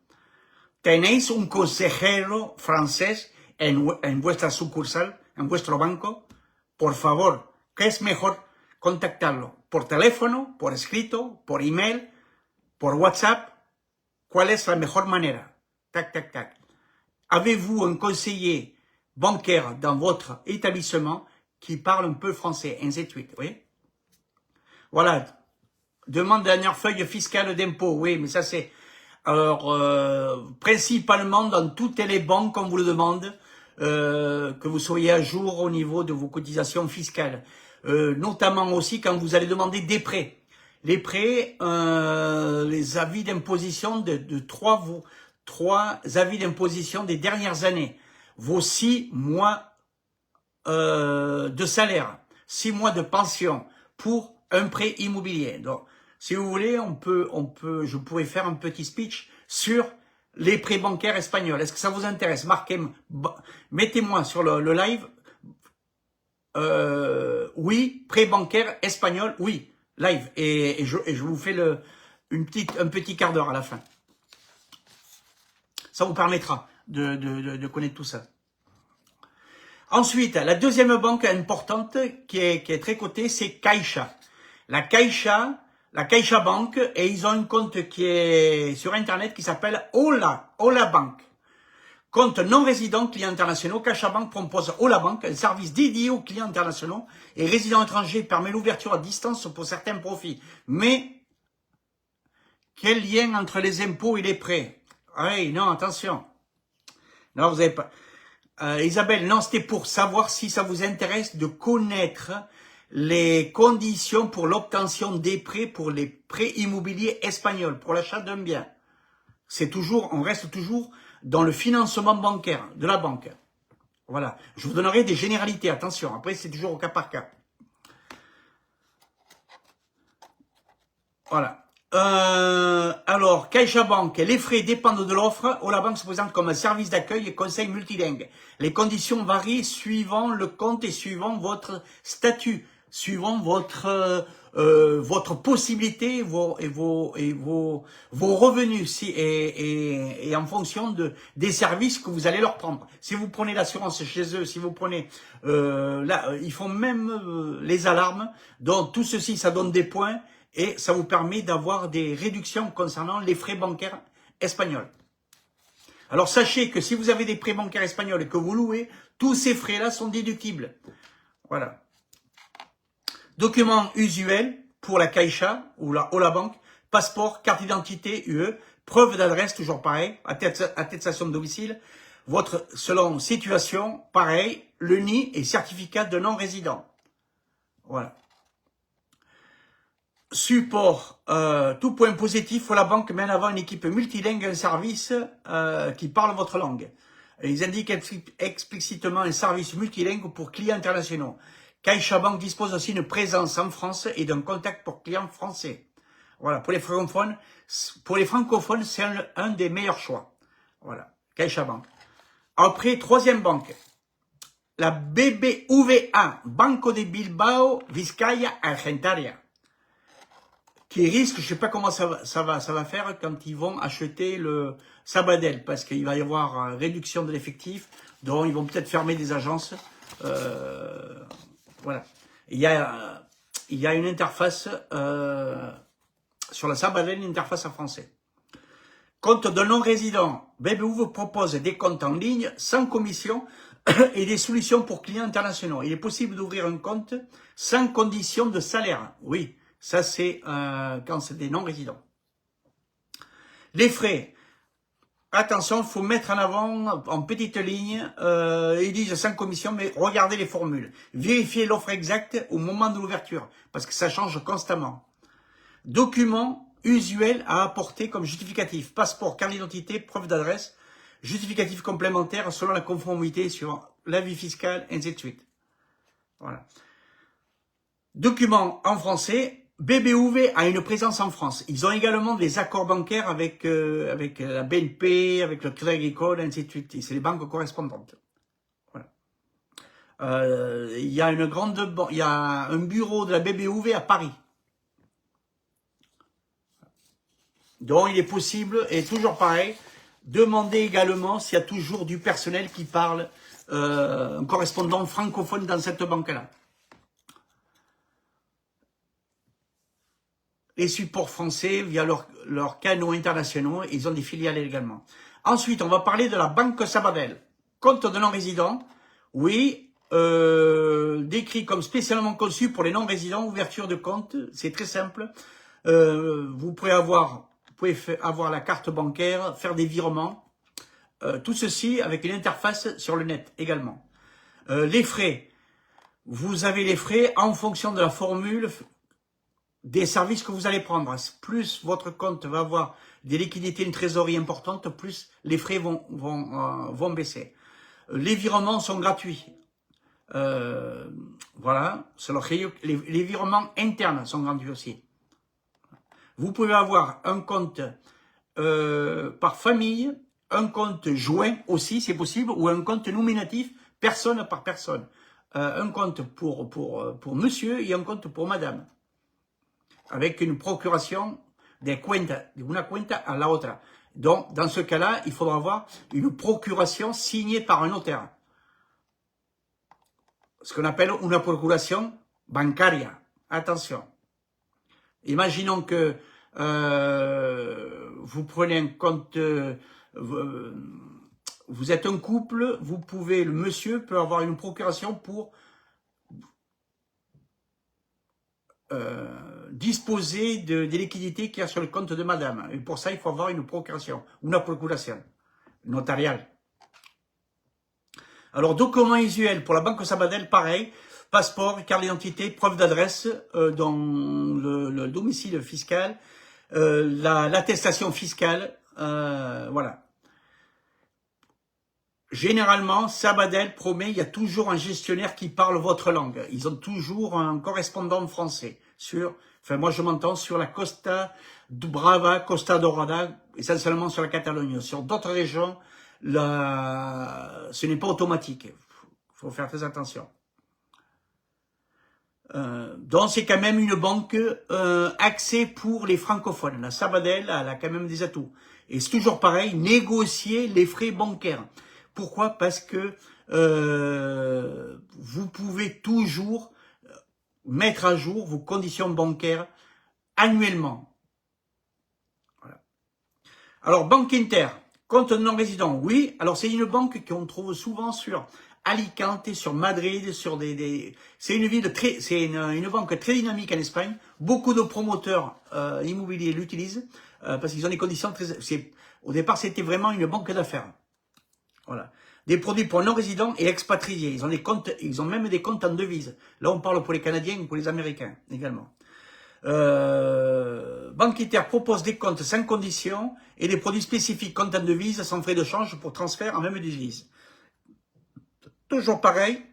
Tenéis un consejero francés en vuestra sucursal, en vuestro banco, por favor, ¿qué es mejor contactarlo? ¿Por teléfono, por escrito, por email, por WhatsApp? ¿Cuál es la mejor manera? Tac, tac, tac. Avez-vous un conseiller bancaire dans votre établissement qui parle un peu français? Ainsi de suite, oui. Voilà. Demande dernière feuille fiscale d'impôt. Oui, mais ça c'est... Alors, principalement dans toutes les banques, on vous le demande, que vous soyez à jour au niveau de vos cotisations fiscales. Notamment aussi quand vous allez demander des prêts. Les prêts, les avis d'imposition de trois avis d'imposition des dernières années. Vos 6 mois de salaire, 6 mois de pension pour un prêt immobilier. Donc, si vous voulez, je pourrais faire un petit speech sur les prêts bancaires espagnols. Est-ce que ça vous intéresse? Mettez-moi sur le live. Oui, prêt bancaire espagnol, oui, live. Et je vous fais un petit quart d'heure à la fin. Ça vous permettra de connaître tout ça. Ensuite, la deuxième banque importante qui est très cotée, c'est Caixa. La Caixa Bank, et ils ont un compte qui est sur Internet qui s'appelle Hola Bank. Compte non résident clients internationaux, CaixaBank propose Hola Bank, un service dédié aux clients internationaux et résidents étrangers, permet l'ouverture à distance pour certains profits. Mais, quel lien entre les impôts et les prêts? Oui, non, attention. Non, vous n'avez pas... Isabelle, non, c'était pour savoir si ça vous intéresse de connaître les conditions pour l'obtention des prêts pour les prêts immobiliers espagnols, pour l'achat d'un bien. On reste toujours dans le financement bancaire de la banque. Voilà. Je vous donnerai des généralités, attention. Après, c'est toujours au cas par cas. Voilà. Alors, CaixaBank, les frais dépendent de l'offre. Hola Bank se présente comme un service d'accueil et conseil multilingue. Les conditions varient suivant le compte et suivant votre statut, suivant votre possibilité et vos revenus et en fonction des services que vous allez leur prendre. Si vous prenez l'assurance chez eux, si vous prenez ils font même les alarmes. Donc tout ceci, ça donne des points. Et ça vous permet d'avoir des réductions concernant les frais bancaires espagnols. Alors sachez que si vous avez des prêts bancaires espagnols et que vous louez, tous ces frais-là sont déductibles. Voilà. Documents usuels pour la Caixa ou la Hola Bank, passeport, carte d'identité UE, preuve d'adresse, toujours pareil, attestation de domicile, votre selon situation, pareil, le NI et certificat de non-résident. Voilà. Support, tout point positif, la banque met en avant une équipe multilingue, un service qui parle votre langue. Et ils indiquent explicitement un service multilingue pour clients internationaux. CaixaBank dispose aussi d'une présence en France et d'un contact pour clients français. Voilà, pour les francophones, c'est un des meilleurs choix. Voilà, CaixaBank. Après, troisième banque, la BBVA, Banco de Bilbao, Vizcaya, Argentaria, qui risque, je ne sais pas comment ça va faire quand ils vont acheter le Sabadell, parce qu'il va y avoir réduction de l'effectif, donc ils vont peut-être fermer des agences. Voilà. Il y a une interface sur la Sabadell, une interface en français. Compte de non-résident, BBV vous propose des comptes en ligne sans commission et des solutions pour clients internationaux. Il est possible d'ouvrir un compte sans condition de salaire. Oui. Ça, c'est quand c'est des non-résidents. Les frais. Attention, il faut mettre en avant, en petite ligne, ils disent sans commission, mais regardez les formules. Vérifiez l'offre exacte au moment de l'ouverture, parce que ça change constamment. Documents usuels à apporter comme justificatif. Passeport, carte d'identité, preuve d'adresse, justificatif complémentaire selon la conformité sur l'avis fiscal, ainsi de suite. Voilà. Documents en français. BBV a une présence en France. Ils ont également des accords bancaires avec la BNP, avec le Crédit Agricole, ainsi de suite. C'est les banques correspondantes. Voilà. Il y a un bureau de la BBV à Paris. Donc il est possible, et toujours pareil, demandez également s'il y a toujours du personnel qui parle un correspondant francophone dans cette banque-là. Les supports français, via leurs canaux internationaux, ils ont des filiales également. Ensuite, on va parler de la Banque Sabadell. Compte de non-résidents, oui, décrit comme spécialement conçu pour les non-résidents, ouverture de compte, c'est très simple. Vous pouvez avoir la carte bancaire, faire des virements, tout ceci avec une interface sur le net également. Les frais, vous avez les frais en fonction de la formule des services que vous allez prendre. Plus votre compte va avoir des liquidités, une trésorerie importante, plus les frais vont baisser. Les virements sont gratuits. Voilà, les virements internes sont gratuits aussi. Vous pouvez avoir un compte par famille, un compte joint aussi, c'est possible, ou un compte nominatif, personne par personne. Un compte pour monsieur et un compte pour madame. Avec une procuration de una cuenta a la otra. Donc, dans ce cas-là, il faudra avoir une procuration signée par un notaire. Ce qu'on appelle une procuration bancaria. Attention. Imaginons que vous prenez un compte, vous êtes un couple, le monsieur peut avoir une procuration pour disposer des liquidités qu'il y a sur le compte de madame. Et pour ça, il faut avoir une procuration notariale. Alors, documents usuels pour la Banque Sabadell, pareil, passeport, carte d'identité, preuve d'adresse dans le domicile fiscal, l'attestation fiscale, voilà. Généralement, Sabadell promet, il y a toujours un gestionnaire qui parle votre langue. Ils ont toujours un correspondant français moi je m'entends sur la Costa Brava, Costa Dorada, essentiellement sur la Catalogne. Sur d'autres régions, ce n'est pas automatique. Il faut faire très attention. Donc c'est quand même une banque axée pour les francophones. La Sabadell, elle a quand même des atouts. Et c'est toujours pareil, négocier les frais bancaires. Pourquoi? Parce que vous pouvez toujours mettre à jour vos conditions bancaires annuellement. Voilà. Alors, Banque Inter, compte non-résident, oui. Alors, c'est une banque qu'on trouve souvent sur Alicante, sur Madrid, sur c'est une ville une banque très dynamique en Espagne. Beaucoup de promoteurs immobiliers l'utilisent parce qu'ils ont des conditions au départ, c'était vraiment une banque d'affaires. Voilà. Des produits pour non-résidents et expatriés. Ils ont même des comptes en devises. Là, on parle pour les Canadiens ou pour les Américains également. Banque Inter propose des comptes sans condition et des produits spécifiques, comptes en devises sans frais de change pour transfert en même devise. Toujours pareil,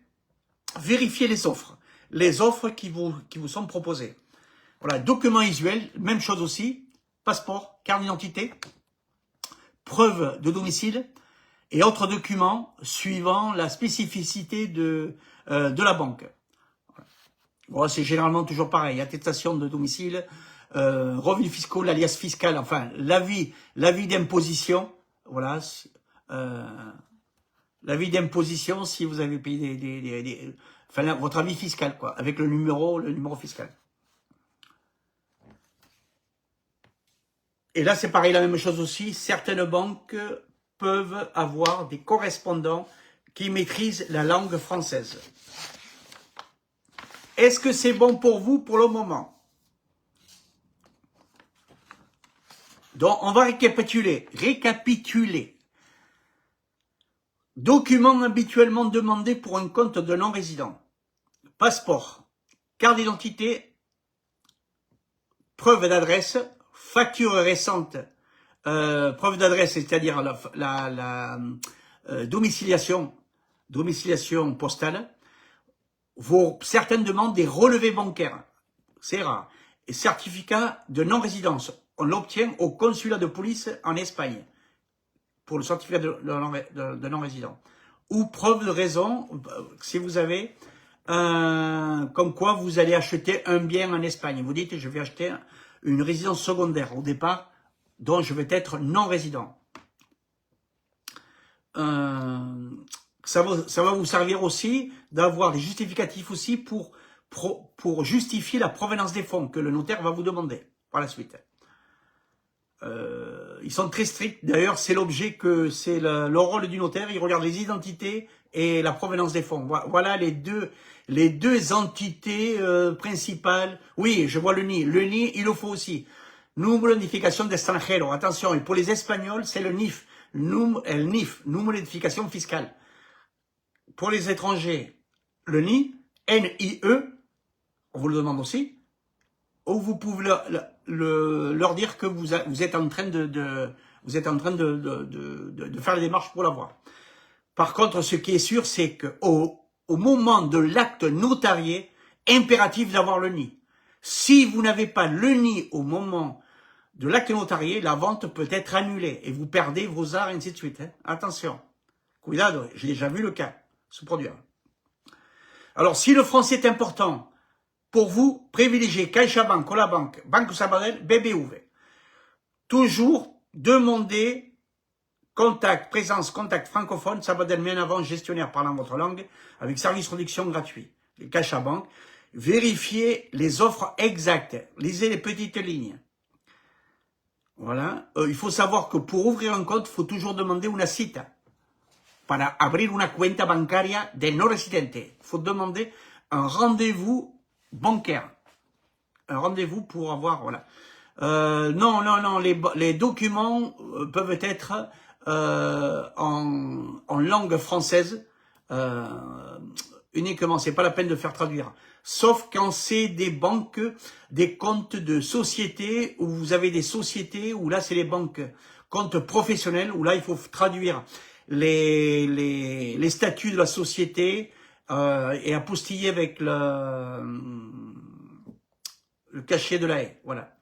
vérifiez les offres qui vous sont proposées. Voilà, documents usuels, même chose aussi, passeport, carte d'identité, preuve de domicile, et autres documents suivant la spécificité de la banque. Bon, c'est généralement toujours pareil, attestation de domicile, revenus fiscaux, l'alias fiscal, enfin l'avis d'imposition, voilà, l'avis d'imposition si vous avez payé votre avis fiscal, quoi, avec le numéro fiscal. Et là, c'est pareil, la même chose aussi, certaines banques peuvent avoir des correspondants qui maîtrisent la langue française. Est-ce que c'est bon pour vous pour le moment? Donc, on va récapituler. Documents habituellement demandés pour un compte de non-résident. Passeport, carte d'identité, preuve d'adresse, facture récente, preuve d'adresse, c'est-à-dire la domiciliation postale, certaines demandent des relevés bancaires, c'est rare, et certificat de non-résidence, on l'obtient au consulat de police en Espagne, pour le certificat de non-résident, ou preuve de raison, si vous avez, comme quoi vous allez acheter un bien en Espagne, vous dites je vais acheter une résidence secondaire au départ, dont je vais être non-résident. ça va vous servir aussi d'avoir des justificatifs aussi pour justifier la provenance des fonds que le notaire va vous demander par la suite. Ils sont très stricts. D'ailleurs, c'est l'objet que c'est le rôle du notaire. Il regarde les identités et la provenance des fonds. Voilà les deux entités principales. Oui, je vois le NI. Le NI, il le faut aussi. Número de identificación de extranjero. Attention, et pour les Espagnols, c'est le NIF. El NIF, número d'identification fiscale. Pour les étrangers, le NI, N-I-E, on vous le demande aussi, ou vous pouvez leur dire que vous êtes en train de faire les démarches pour l'avoir. Par contre, ce qui est sûr, c'est qu'au moment de l'acte notarié, impératif d'avoir le NI. Si vous n'avez pas le NI au moment de l'acte notarié, la vente peut être annulée et vous perdez vos arts, et ainsi de suite. Hein. Attention, cuidado, j'ai déjà vu le cas se produire. Alors, si le français est important, pour vous, privilégiez CaixaBank, Colabank, Banco Sabadell, BBV. Toujours demandez présence, contact francophone, Sabadell met en avant gestionnaire parlant votre langue, avec service réduction gratuit. Les CaixaBank. Vérifiez les offres exactes. Lisez les petites lignes. Voilà. Il faut savoir que pour ouvrir un compte, il faut toujours demander una cita. Para abrir una cuenta bancaria de no residente. Il faut demander un rendez-vous bancaire. Un rendez-vous pour avoir, voilà. Non, les documents peuvent être en langue française uniquement. C'est pas la peine de faire traduire. Sauf quand c'est des banques, des comptes de société, où vous avez des sociétés, où là c'est les banques, comptes professionnels, où là il faut traduire les statuts de la société et apostiller avec le cachet de la haie. Voilà.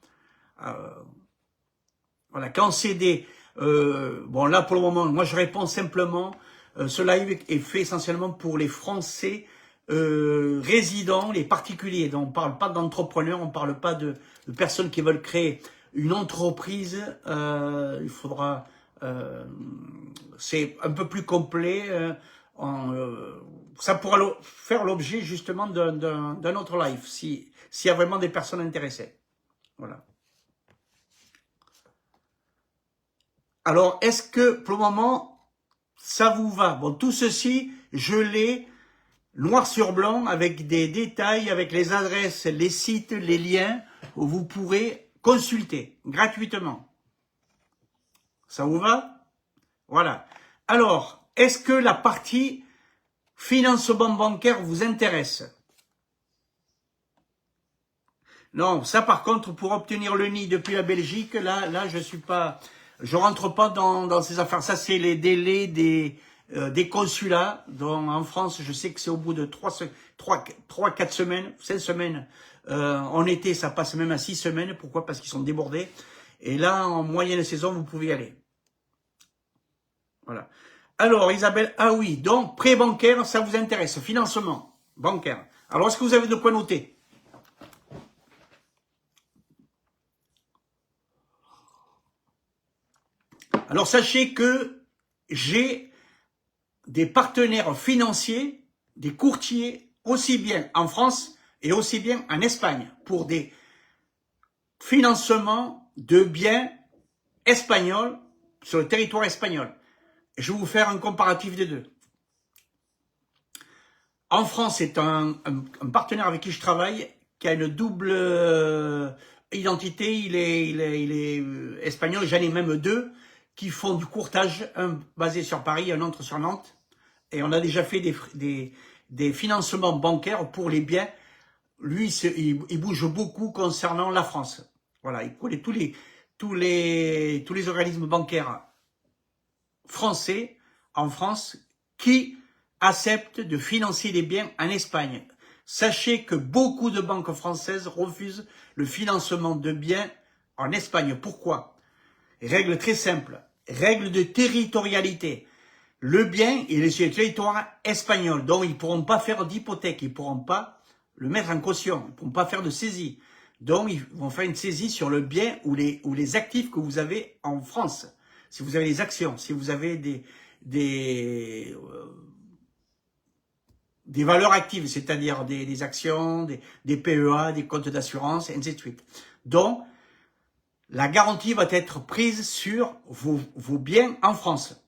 Voilà. Quand c'est des... bon là pour le moment, moi je réponds simplement, ce live est fait essentiellement pour les Français résidents, les particuliers. Donc on parle pas d'entrepreneurs, on parle pas de personnes qui veulent créer une entreprise. Il faudra... c'est un peu plus complet. Ça pourra faire l'objet justement d'un autre live, s'il y a vraiment des personnes intéressées. Voilà. Alors, est-ce que pour le moment, ça vous va? Bon, tout ceci, je l'ai noir sur blanc avec des détails, avec les adresses, les sites, les liens, où vous pourrez consulter gratuitement. Ça vous va? Voilà. Alors, est-ce que la partie financement bancaire vous intéresse? Non, ça par contre, pour obtenir le NI depuis la Belgique, là, je rentre pas dans ces affaires. Ça, c'est les délais des consulats. Donc, en France, je sais que c'est au bout de 3-4 semaines, 5 semaines. En été, ça passe même à 6 semaines. Pourquoi? Parce qu'ils sont débordés. Et là, en moyenne saison, vous pouvez y aller. Voilà. Alors, Isabelle, ah oui, donc, prêt bancaire, ça vous intéresse. Financement bancaire. Alors, est-ce que vous avez de quoi noter? Alors, sachez que j'ai des partenaires financiers, des courtiers, aussi bien en France et aussi bien en Espagne, pour des financements de biens espagnols sur le territoire espagnol. Je vais vous faire un comparatif des deux. En France, c'est un partenaire avec qui je travaille qui a une double identité. Il est espagnol, j'en ai même deux qui font du courtage, un basé sur Paris, un autre sur Nantes. Et on a déjà fait des financements bancaires pour les biens. Lui, il bouge beaucoup concernant la France. Voilà, il connaît tous les organismes bancaires français en France qui acceptent de financer des biens en Espagne. Sachez que beaucoup de banques françaises refusent le financement de biens en Espagne. Pourquoi? Règle très simple, règle de territorialité. Le bien, il est sur le territoire espagnol, donc ils ne pourront pas faire d'hypothèque, ils ne pourront pas le mettre en caution, ils ne pourront pas faire de saisie. Donc ils vont faire une saisie sur le bien ou les actifs que vous avez en France. Si vous avez des actions, si vous avez des valeurs actives, c'est-à-dire des actions, des PEA, des comptes d'assurance, et ainsi de suite. Donc, la garantie va être prise sur vos biens en France.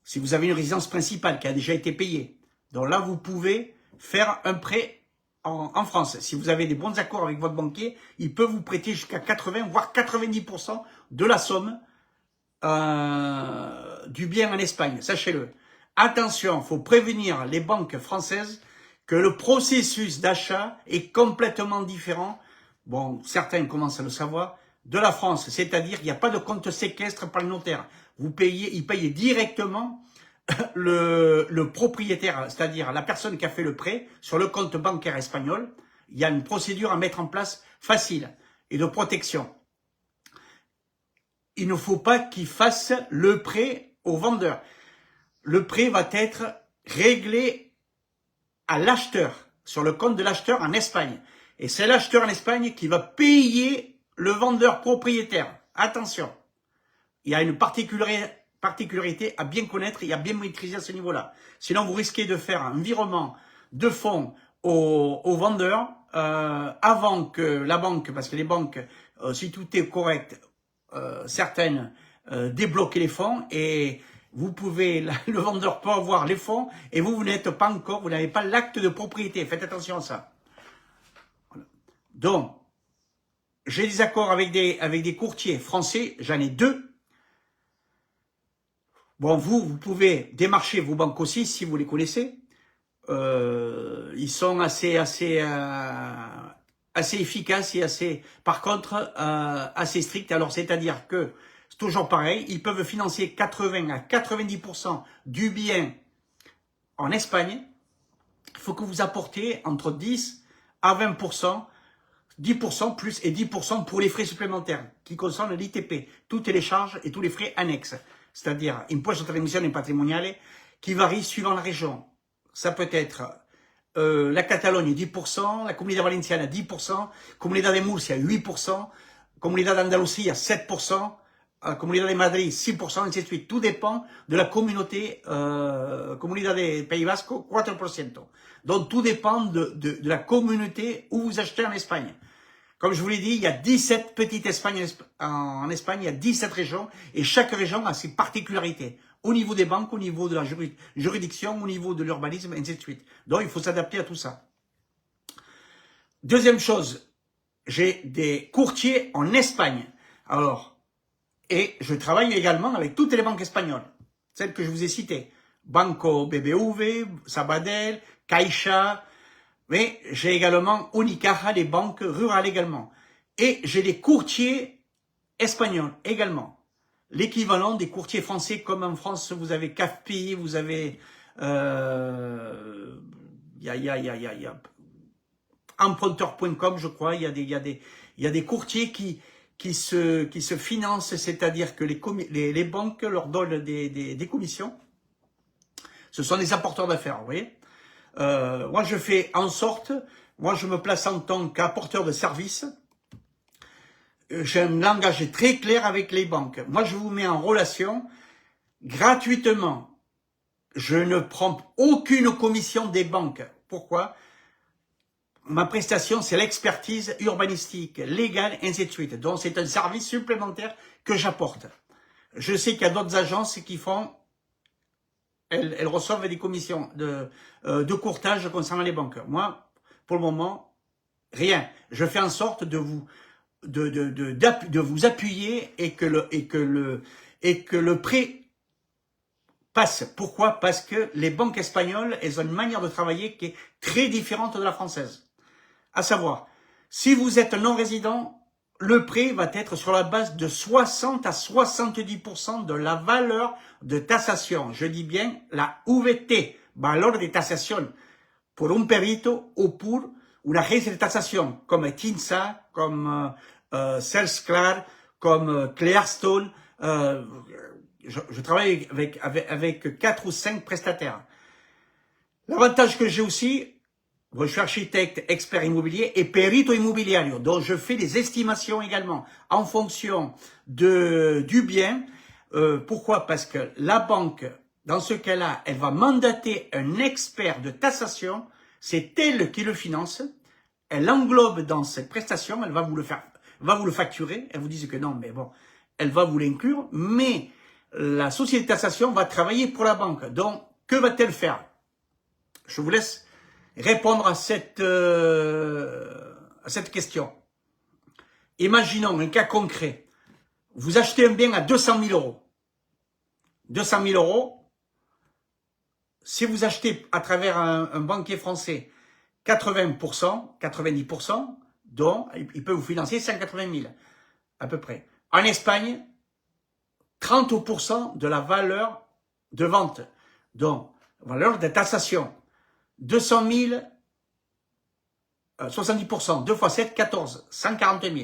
Si vous avez une résidence principale qui a déjà été payée, donc là, vous pouvez faire un prêt en France. Si vous avez des bons accords avec votre banquier, il peut vous prêter jusqu'à 80, voire 90% de la somme du bien en Espagne, sachez-le. Attention, il faut prévenir les banques françaises que le processus d'achat est complètement différent, bon, certains commencent à le savoir, de la France. C'est-à-dire qu'il n'y a pas de compte séquestre par le notaire. Ils payent directement le propriétaire, c'est-à-dire la personne qui a fait le prêt sur le compte bancaire espagnol. Il y a une procédure à mettre en place facile et de protection. Il ne faut pas qu'il fasse le prêt au vendeur. Le prêt va être réglé à l'acheteur, sur le compte de l'acheteur en Espagne. Et c'est l'acheteur en Espagne qui va payer le vendeur propriétaire. Attention, il y a une particularité à bien connaître et à bien maîtriser à ce niveau-là. Sinon, vous risquez de faire un virement de fonds au vendeur avant que la banque, parce que les banques, si tout est correct, certaines débloquent les fonds et vous pouvez, le vendeur peut avoir les fonds et vous n'êtes pas encore, vous n'avez pas l'acte de propriété. Faites attention à ça. Donc, j'ai des accords avec des courtiers français, j'en ai 2. Bon, vous pouvez démarcher vos banques aussi si vous les connaissez. Ils sont assez efficaces et assez, par contre, assez stricts. Alors, c'est-à-dire que c'est toujours pareil, ils peuvent financer 80 à 90% du bien en Espagne. Il faut que vous apportez entre 10 à 20%, 10% plus et 10% pour les frais supplémentaires qui concernent l'ITP, toutes les charges et tous les frais annexes, c'est-à-dire impuestos de transmisión patrimoniale qui varient suivant la région. Ça peut être la Catalogne 10%, la Comunidad Valenciana 10%, Comunidad de Murcia 8%, Comunidad d'Andalousie 7%, Comunidad de Madrid 6%, ainsi de suite. Tout dépend de la communauté, Comunidad de País Vasco 4%. Donc tout dépend de la communauté où vous achetez en Espagne. Comme je vous l'ai dit, il y a 17 petites Espagnes en Espagne, il y a 17 régions et chaque région a ses particularités. Au niveau des banques, au niveau de la juridiction, au niveau de l'urbanisme, ainsi de suite. Donc il faut s'adapter à tout ça. Deuxième chose, j'ai des courtiers en Espagne. Alors, et je travaille également avec toutes les banques espagnoles, celles que je vous ai citées. Banco BBV, Sabadell, Caixa, mais j'ai également Unicaja, les banques rurales également. Et j'ai des courtiers espagnols également. L'équivalent des courtiers français, comme en France, vous avez CAFPI, vous avez emprunteur.com, je crois, il y a des courtiers qui se financent, c'est-à-dire que les banques leur donnent des commissions. Ce sont des apporteurs d'affaires, vous voyez. Moi, je fais en sorte, moi, je me place en tant qu'apporteur de services. J'ai un langage très clair avec les banques. Moi, je vous mets en relation gratuitement. Je ne prends aucune commission des banques. Pourquoi? Ma prestation, c'est l'expertise urbanistique, légale, ainsi de suite. Donc, c'est un service supplémentaire que j'apporte. Je sais qu'il y a d'autres agences qui font, elles reçoivent des commissions de courtage concernant les banques. Moi, pour le moment, rien. Je fais en sorte de vous appuyer et que le prêt passe. Pourquoi? Parce que les banques espagnoles, elles ont une manière de travailler qui est très différente de la française. À savoir, si vous êtes non-résident, le prêt va être sur la base de 60 à 70% de la valeur de taxation. Je dis bien la VT, valeur de taxation, pour un perito ou pour une agencia de taxation, comme TINSA, comme Celsclar, comme Clearstone. Je travaille avec 4 ou 5 prestataires. L'avantage que j'ai aussi, je suis architecte, expert immobilier et perito immobiliario. Donc, je fais des estimations également en fonction du bien. Pourquoi? Parce que la banque dans ce cas-là, elle va mandater un expert de taxation, c'est elle qui le finance, elle englobe dans cette prestation, elle va vous le facturer, elle vous dit que non, mais bon, elle va vous l'inclure, mais la société de taxation va travailler pour la banque. Donc, que va-t-elle faire? Je vous laisse répondre à cette question. Imaginons un cas concret. Vous achetez un bien à 200 000 euros. 200 000 euros, si vous achetez à travers un banquier français 80%, 90%, donc il peut vous financer 180 000 à peu près. En Espagne, 30% de la valeur de vente, donc valeur de taxation. 200 000, 70%, 2 fois 7, 14, 140 000.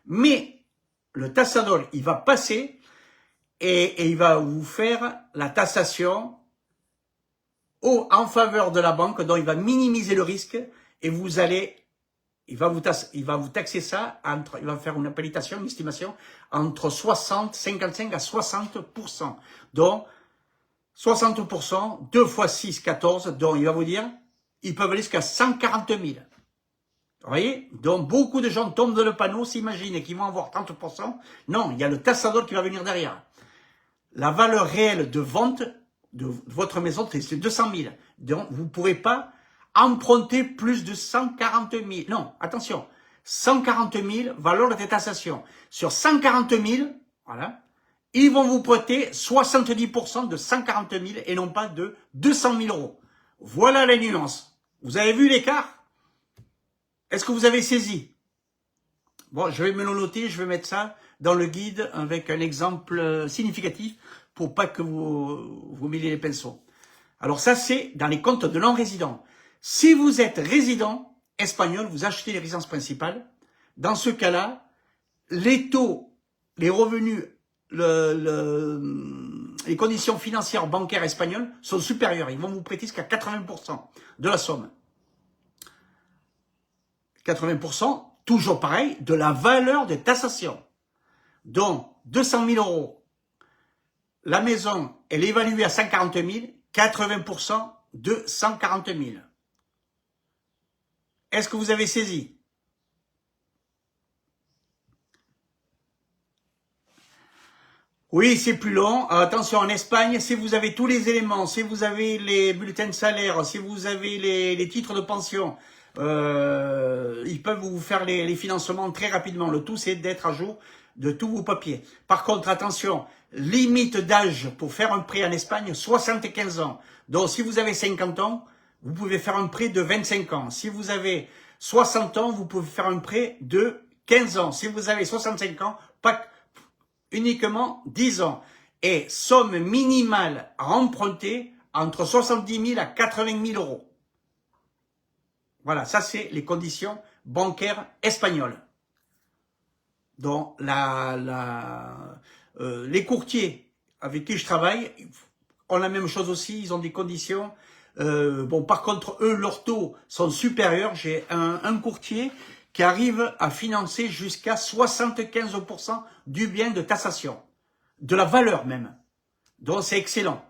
Mais le taxador, il va passer et il va vous faire la taxation en faveur de la banque, donc il va minimiser le risque et il va vous taxer ça, il va faire une appellation, une estimation, entre 55 à 60%. Donc, 60%, 2 fois 6, 14, donc il va vous dire, ils peuvent aller jusqu'à 140 000. Vous voyez? Donc, beaucoup de gens tombent dans le panneau, s'imaginent qu'ils vont avoir 30%. Non, il y a le taxador qui va venir derrière. La valeur réelle de vente de votre maison, c'est 200 000. Donc, vous ne pourrez pas emprunter plus de 140 000. Non, attention, 140 000, valeur de taxation. Sur 140 000, voilà, ils vont vous prêter 70% de 140 000 et non pas de 200 000 euros. Voilà les nuances. Vous avez vu l'écart? Est-ce que vous avez saisi? Bon, je vais me le noter, je vais mettre ça dans le guide avec un exemple significatif pour pas que vous mêliez les pinceaux. Alors ça, c'est dans les comptes de non-résidents. Si vous êtes résident espagnol, vous achetez les résidences principales. Dans ce cas-là, les taux, les revenus, les conditions financières bancaires espagnoles sont supérieures. Ils vont vous prêter jusqu'à 80% de la somme. 80%, toujours pareil, de la valeur de taxation. Donc, 200 000 euros. La maison, elle est évaluée à 140 000, 80% de 140 000. Est-ce que vous avez saisi? Oui, c'est plus long. Attention, en Espagne, si vous avez tous les éléments, si vous avez les bulletins de salaire, si vous avez les titres de pension, ils peuvent vous faire les financements très rapidement. Le tout, c'est d'être à jour de tous vos papiers. Par contre, attention, limite d'âge pour faire un prêt en Espagne, 75 ans. Donc, si vous avez 50 ans, vous pouvez faire un prêt de 25 ans. Si vous avez 60 ans, vous pouvez faire un prêt de 15 ans. Si vous avez 65 ans, pas uniquement 10 ans. Et somme minimale à emprunter entre 70 000 à 80 000 euros. Voilà, ça c'est les conditions bancaires espagnoles. Donc, les courtiers avec qui je travaille ont la même chose aussi, ils ont des conditions. Bon, par contre, eux, leurs taux sont supérieurs. J'ai un courtier qui arrive à financer jusqu'à 75% du bien de taxation, de la valeur même. Donc, c'est excellent.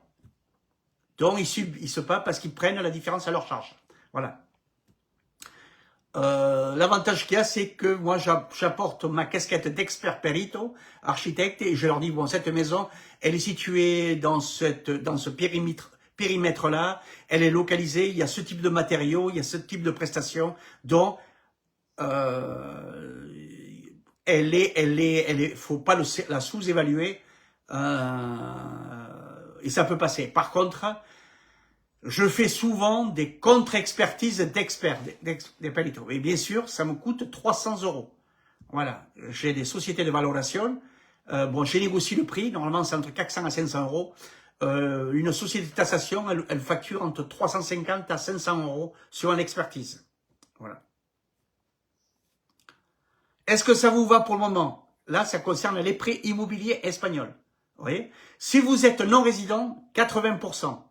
Donc, ils se battent parce qu'ils prennent la différence à leur charge. Voilà. L'avantage qu'il y a, c'est que moi, j'apporte ma casquette d'expert perito, architecte, et je leur dis, bon, cette maison, elle est située dans ce périmètre-là, elle est localisée, il y a ce type de matériaux, il y a ce type de prestations, donc, faut pas la sous-évaluer, et ça peut passer. Par contre, je fais souvent des contre-expertises d'experts, des peritos. Et bien sûr, ça me coûte 300 €. Voilà. J'ai des sociétés de valorisation. Bon, j'ai négocié le prix. Normalement, c'est entre 400 à 500 €. Une société de taxation, elle facture entre 350 à 500 € sur une expertise. Voilà. Est-ce que ça vous va pour le moment? Là, ça concerne les prêts immobiliers espagnols. Vous voyez? Si vous êtes non-résident, 80%.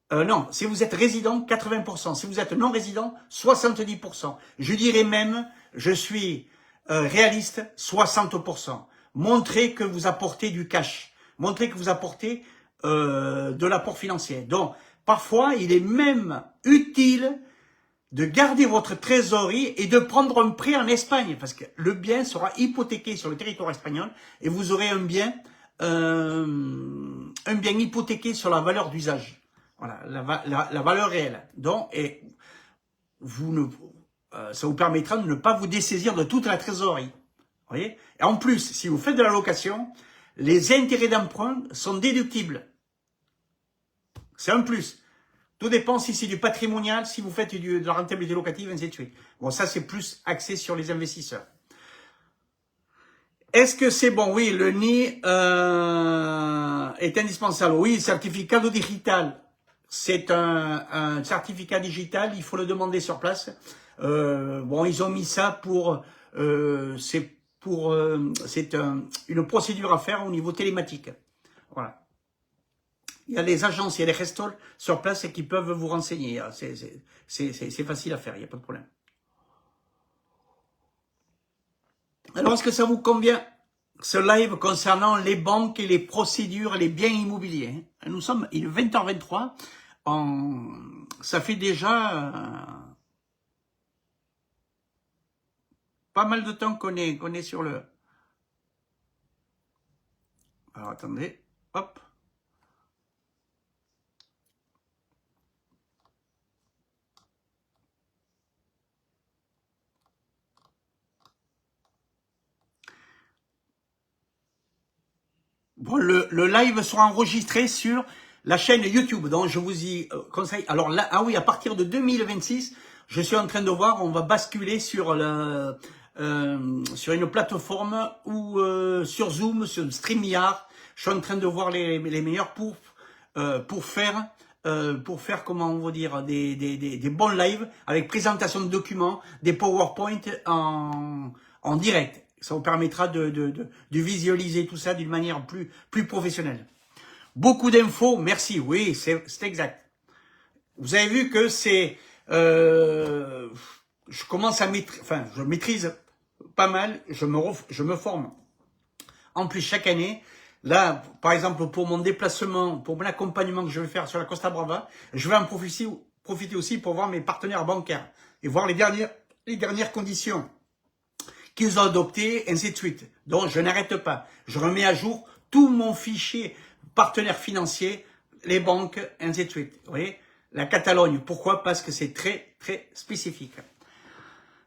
Non, si vous êtes résident, 80%. Si vous êtes non-résident, 70%. Je dirais même, je suis réaliste, 60%. Montrez que vous apportez du cash. Montrez que vous apportez de l'apport financier. Donc, parfois, il est même utile de garder votre trésorerie et de prendre un prêt en Espagne, parce que le bien sera hypothéqué sur le territoire espagnol et vous aurez un bien hypothéqué sur la valeur d'usage. Voilà, la valeur réelle. Donc, et vous ne, ça vous permettra de ne pas vous dessaisir de toute la trésorerie. Vous voyez? Et en plus, si vous faites de la location, les intérêts d'emprunt sont déductibles. C'est un plus. Tout dépend si c'est du patrimonial, si vous faites de la rentabilité locative, ainsi de suite. Bon, ça, c'est plus axé sur les investisseurs. Est-ce que c'est bon? Oui, le NI est indispensable. Oui, certificat digital. C'est un certificat digital, il faut le demander sur place. Bon, ils ont mis ça pour... c'est une procédure à faire au niveau télématique. Voilà. Il y a les agences, il y a les restos sur place qui peuvent vous renseigner. C'est facile à faire, il n'y a pas de problème. Alors, est-ce que ça vous convient, ce live concernant les banques et les procédures, les biens immobiliers? Nous sommes, il est 20h23, ça fait déjà pas mal de temps qu'on est sur le... Alors, attendez, hop. Bon, le live sera enregistré sur la chaîne YouTube, donc je vous y conseille. Alors là, ah oui, à partir de 2026, je suis en train de voir, on va basculer sur sur une plateforme ou sur Zoom, sur StreamYard. Je suis en train de voir les meilleurs pour faire comment on va dire des bons lives avec présentation de documents, des PowerPoint en direct. Ça vous permettra de visualiser tout ça d'une manière plus professionnelle. Beaucoup d'infos, merci, oui, c'est exact. Vous avez vu que c'est... je commence à maîtriser, enfin, je maîtrise pas mal, je me forme. En plus, chaque année, là, par exemple, pour mon déplacement, pour mon accompagnement que je vais faire sur la Costa Brava, je vais en profiter aussi pour voir mes partenaires bancaires et voir les dernières conditions qu'ils ont adoptées, ainsi de suite. Donc, je n'arrête pas. Je remets à jour tout mon fichier partenaires financiers, les banques, ainsi de suite. Vous voyez? La Catalogne. Pourquoi? Parce que c'est très, très spécifique.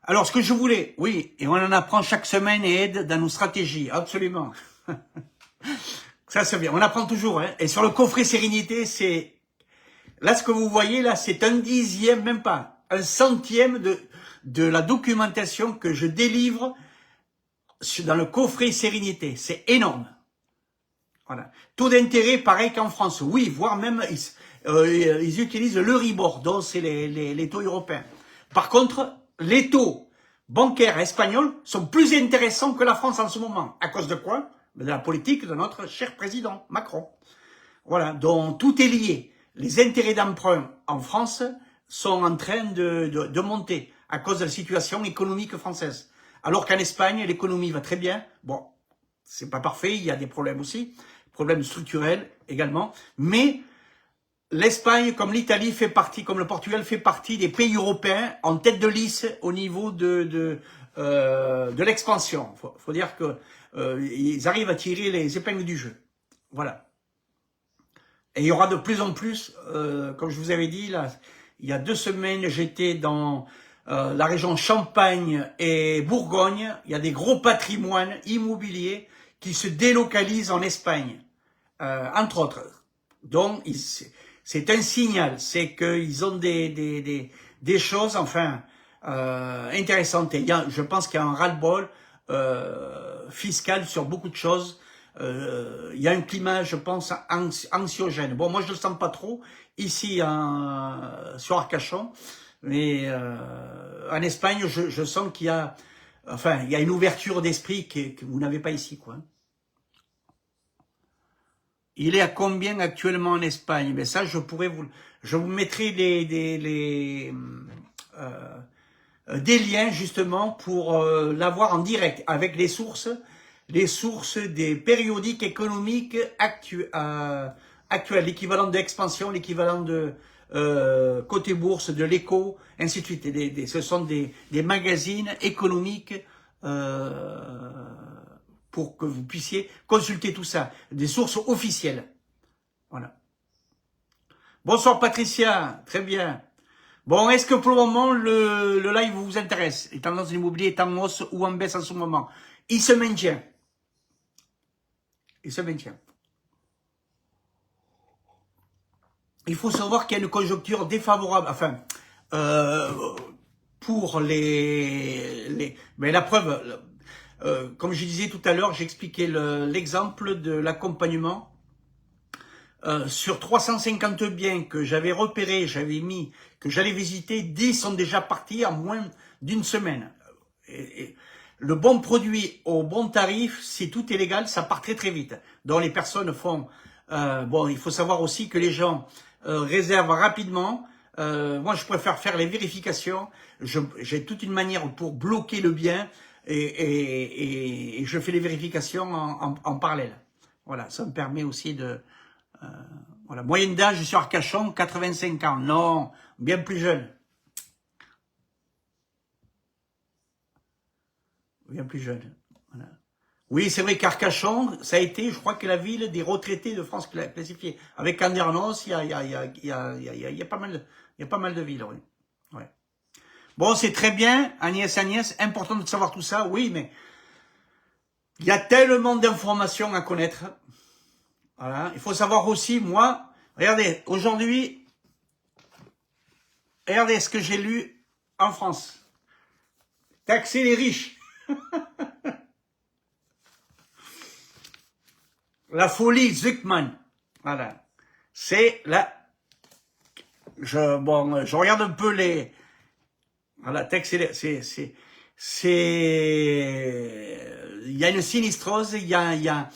Alors, ce que je voulais, oui, et on en apprend chaque semaine et aide dans nos stratégies, absolument. Ça, c'est bien. On apprend toujours, hein. Et sur le coffret Sérénité, c'est... Là, ce que vous voyez, là, c'est un dixième, même pas, un centième de la documentation que je délivre dans le coffret Sérénité. C'est énorme. Voilà. Taux d'intérêt, pareil qu'en France. Oui, voire même, ils utilisent l'Euribor, donc c'est les taux européens. Par contre, les taux bancaires espagnols sont plus intéressants que la France en ce moment. À cause de quoi? De la politique de notre cher président Macron. Voilà, donc tout est lié. Les intérêts d'emprunt en France sont en train de monter à cause de la situation économique française. Alors qu'en Espagne, l'économie va très bien. Bon, c'est pas parfait, il y a des problèmes aussi, problèmes structurels également. Mais l'Espagne, comme l'Italie, fait partie, comme le Portugal, fait partie des pays européens en tête de liste au niveau de l'expansion. Faut dire que ils arrivent à tirer les épingles du jeu. Voilà. Et il y aura de plus en plus, comme je vous avais dit, là, il y a 2 semaines, j'étais dans la région Champagne et Bourgogne. Il y a des gros patrimoines immobiliers qui se délocalisent en Espagne, entre autres. Donc, c'est un signal, c'est qu'ils ont des choses, enfin, intéressantes. Et je pense qu'il y a un ras-le-bol fiscal sur beaucoup de choses. Il y a un climat, je pense, anxiogène. Bon, moi, je le sens pas trop ici sur Arcachon, mais en Espagne, je sens qu'il y a, enfin, il y a une ouverture d'esprit que vous n'avez pas ici, quoi. Il est à combien actuellement en Espagne? Mais ça, je vous mettrai des liens justement pour l'avoir en direct avec les sources des périodiques économiques actuelle, l'équivalent d'Expansion, l'équivalent de Côté Bourse, de l'Écho, ainsi de suite. Ce sont des magazines économiques pour que vous puissiez consulter tout ça, des sources officielles. Voilà. Bonsoir Patricia, très bien. Bon, est-ce que pour le moment, le live vous intéresse? Les tendances de l'immobilier est en hausse ou en baisse en ce moment? Il se maintient. Il se maintient. Il faut savoir qu'il y a une conjoncture défavorable, enfin, pour mais la preuve, comme je disais tout à l'heure, j'expliquais l'exemple de l'accompagnement. Sur 350 biens que j'avais repérés, j'avais mis, que j'allais visiter, 10 sont déjà partis en moins d'une semaine. Et le bon produit au bon tarif, si tout est légal, ça part très très vite. Donc les personnes font... bon, il faut savoir aussi que les gens réservent rapidement. Moi, je préfère faire les vérifications. J'ai toute une manière pour bloquer le bien et je fais les vérifications en parallèle. Voilà, ça me permet aussi de... voilà, moyenne d'âge sur Arcachon, 85 ans. Non, bien plus jeune. Bien plus jeune. Voilà. Oui, c'est vrai qu'Arcachon, ça a été, je crois que la ville des retraités de France classifiée. Avec Andernos, il y a pas mal de villes, oui. Ouais. Bon, c'est très bien, Agnès, important de savoir tout ça, oui, mais il y a tellement d'informations à connaître. Voilà. Il faut savoir aussi, moi, regardez, aujourd'hui, regardez ce que j'ai lu en France. Taxer les riches. La folie Zuckman. Voilà. C'est la... je regarde un peu les... Voilà, taxer les... il y a une sinistrose, il y a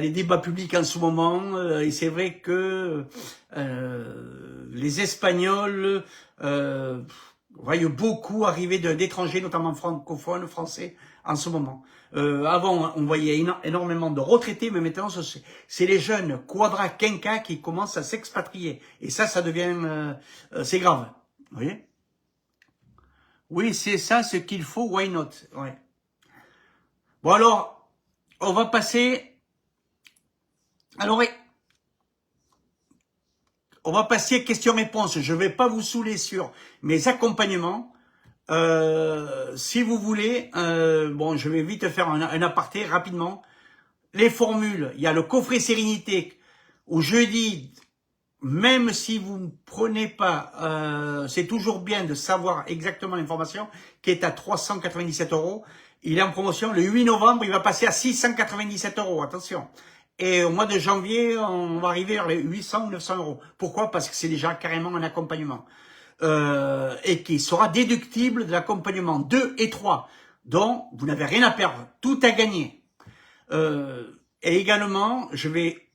les débats publics en ce moment, et c'est vrai que les Espagnols voient beaucoup arriver d'étrangers, notamment francophones, français, en ce moment. Avant, on voyait énormément de retraités, mais maintenant, c'est les jeunes quinquas qui commencent à s'expatrier. Et ça devient... c'est grave. Vous voyez? Oui, c'est ça ce qu'il faut, why not? Ouais. Bon alors, on va passer... Alors, on va passer questions-réponses. Je ne vais pas vous saouler sur mes accompagnements. Si vous voulez, bon, je vais vite faire un aparté rapidement. Les formules, il y a le coffret Sérénité où je dis, même si vous ne prenez pas, c'est toujours bien de savoir exactement l'information, qui est à 397 €. Il est en promotion. Le 8 novembre, il va passer à 697 €. Attention. Et au mois de janvier, on va arriver vers les 800 ou 900 €. Pourquoi? Parce que c'est déjà carrément un accompagnement. Et qui sera déductible de l'accompagnement 2 et 3. Donc, vous n'avez rien à perdre. Tout à gagner. Et également, je vais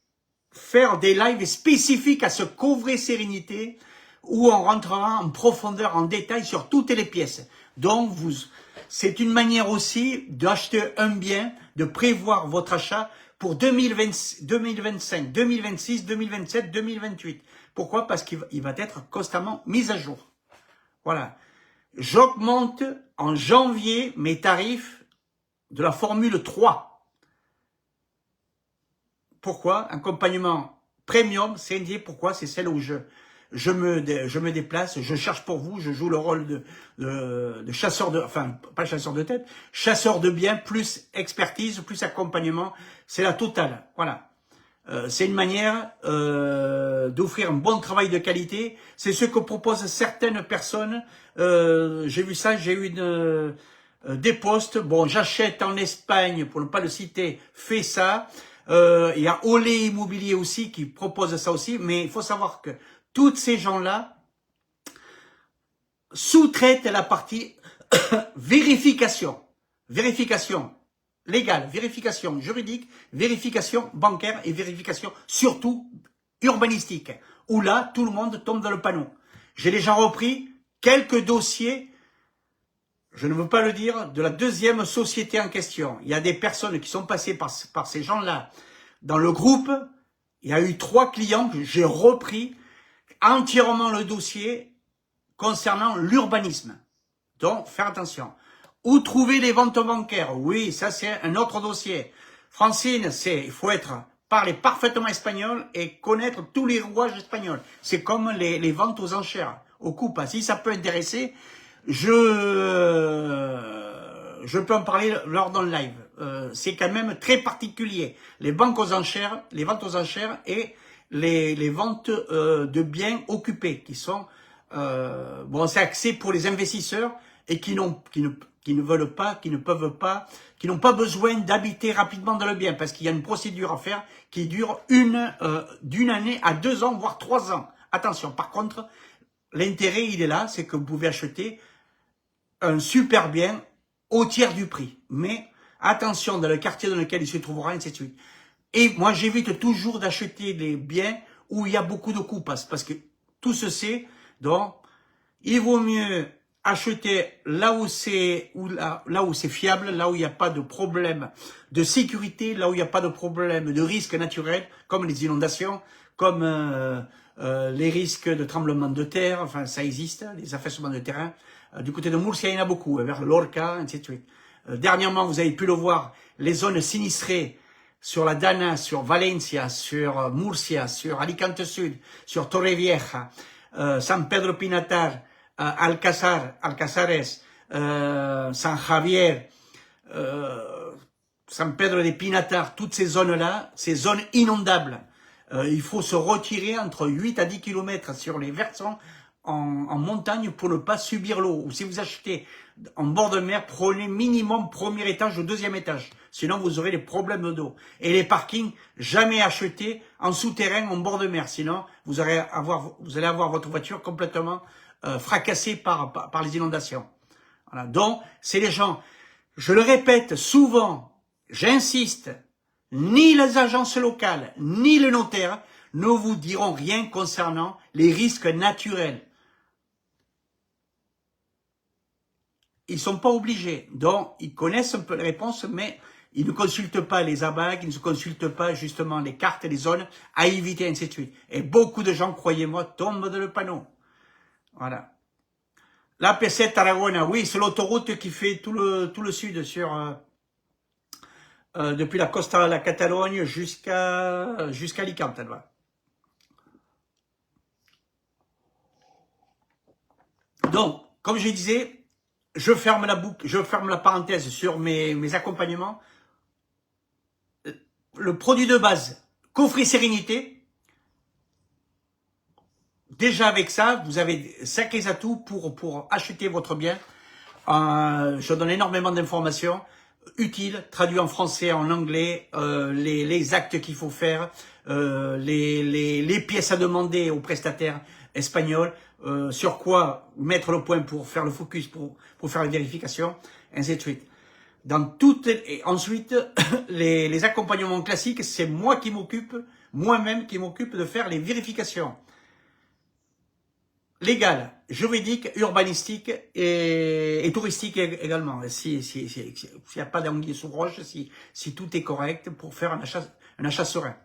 faire des lives spécifiques à ce coffret Sérénité où on rentrera en profondeur, en détail sur toutes les pièces. Donc, c'est une manière aussi d'acheter un bien, de prévoir votre achat pour 2020, 2025, 2026, 2027, 2028. Pourquoi? Parce qu'il va être constamment mis à jour. Voilà. J'augmente en janvier mes tarifs de la formule 3. Pourquoi? Accompagnement premium, c'est pourquoi? C'est celle où je me déplace, je cherche pour vous, je joue le rôle de chasseur de, enfin, pas chasseur de tête, chasseur de biens, plus expertise, plus accompagnement, c'est la totale, voilà. C'est une manière d'offrir un bon travail de qualité, c'est ce que proposent certaines personnes, j'ai vu ça, j'ai eu des postes, bon, j'achète en Espagne, pour ne pas le citer, fait ça, il y a Olé Immobilier aussi qui propose ça aussi, mais il faut savoir que tous ces gens-là sous-traitent la partie vérification légale, vérification juridique, vérification bancaire et vérification surtout urbanistique, où là, tout le monde tombe dans le panneau. J'ai déjà repris quelques dossiers, je ne veux pas le dire, de la deuxième société en question. Il y a des personnes qui sont passées par ces gens-là dans le groupe, Il y a eu 3 clients que j'ai repris entièrement le dossier concernant l'urbanisme. Donc, faire attention. Où trouver les ventes bancaires? Oui, ça c'est un autre dossier. Francine, il faut parler parfaitement espagnol et connaître tous les rouages espagnols. C'est comme les ventes aux enchères, au coupa. Si ça peut intéresser, je peux en parler lors d'un live. C'est quand même très particulier. Les banques aux enchères, les ventes aux enchères et les ventes de biens occupés qui sont bon, c'est axé pour les investisseurs et qui ne veulent pas, qui ne peuvent pas, qui n'ont pas besoin d'habiter rapidement dans le bien parce qu'il y a une procédure à faire qui dure d'une année à 2 ans, voire 3 ans. Attention, par contre, l'intérêt, il est là, c'est que vous pouvez acheter un super bien au tiers du prix. Mais attention, dans le quartier dans lequel il se trouvera, ainsi de suite. Et moi, j'évite toujours d'acheter des biens où il y a beaucoup de coûts, parce que tout se sait. Donc, il vaut mieux acheter là où c'est fiable, là où il n'y a pas de problème de sécurité, là où il n'y a pas de problème de risque naturel, comme les inondations, comme les risques de tremblement de terre, enfin ça existe, les affaissements de terrain. Du côté de Murcia, il y en a beaucoup, vers Lorca, ainsi de suite. Dernièrement, vous avez pu le voir, les zones sinistrées sur la Dana, sur Valencia, sur Murcia, sur Alicante Sud, sur Torrevieja, San Pedro Pinatar, Alcazares, San Javier, San Pedro de Pinatar, toutes ces zones-là, ces zones inondables. Il faut se retirer entre 8 à 10 km sur les versants en montagne pour ne pas subir l'eau. Ou si vous achetez en bord de mer, prenez minimum premier étage ou deuxième étage. Sinon, vous aurez des problèmes d'eau. Et les parkings, jamais achetés en souterrain, en bord de mer. Sinon, vous allez avoir votre voiture complètement fracassée par les inondations. Voilà. Donc, c'est les gens, je le répète souvent, j'insiste, ni les agences locales, ni le notaire ne vous diront rien concernant les risques naturels. Ils sont pas obligés. Donc, ils connaissent un peu les réponses, mais ils ne consultent pas les ABAG, ils ne consultent pas justement les cartes et les zones à éviter, ainsi de suite. Et beaucoup de gens, croyez-moi, tombent dans le panneau. Voilà. La P7 Tarragona, oui, c'est l'autoroute qui fait tout le sud sur depuis la Costa de la Catalogne jusqu'à Alicante, elle va. Donc, comme je disais, je ferme la boucle, je ferme la parenthèse sur mes accompagnements. Le produit de base, coffret sérénité. Déjà avec ça, vous avez sacrés atouts pour acheter votre bien. Je donne énormément d'informations utiles, traduits en français, en anglais, les actes qu'il faut faire, les pièces à demander aux prestataires espagnols, sur quoi mettre le point pour faire le focus, pour faire la vérification, ainsi de suite. Et ensuite, les accompagnements classiques, c'est moi-même qui m'occupe de faire les vérifications légales, juridiques, urbanistiques et touristiques également. S'il n'y a pas d'anguille sous roche, si tout est correct pour faire un achat serein.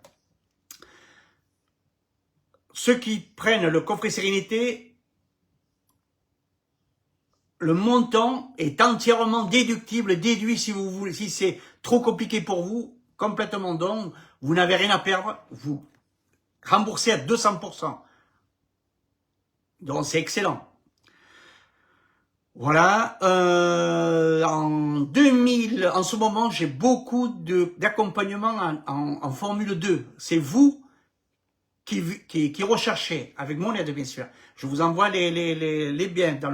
Ceux qui prennent le coffret sérénité, le montant est entièrement déduit si vous voulez, si c'est trop compliqué pour vous, complètement. Donc, vous n'avez rien à perdre, vous remboursez à 200%. Donc, c'est excellent. Voilà. En ce moment, j'ai beaucoup d'accompagnement en Formule 2. C'est vous qui recherchez, avec mon aide bien sûr. Je vous envoie les biens dans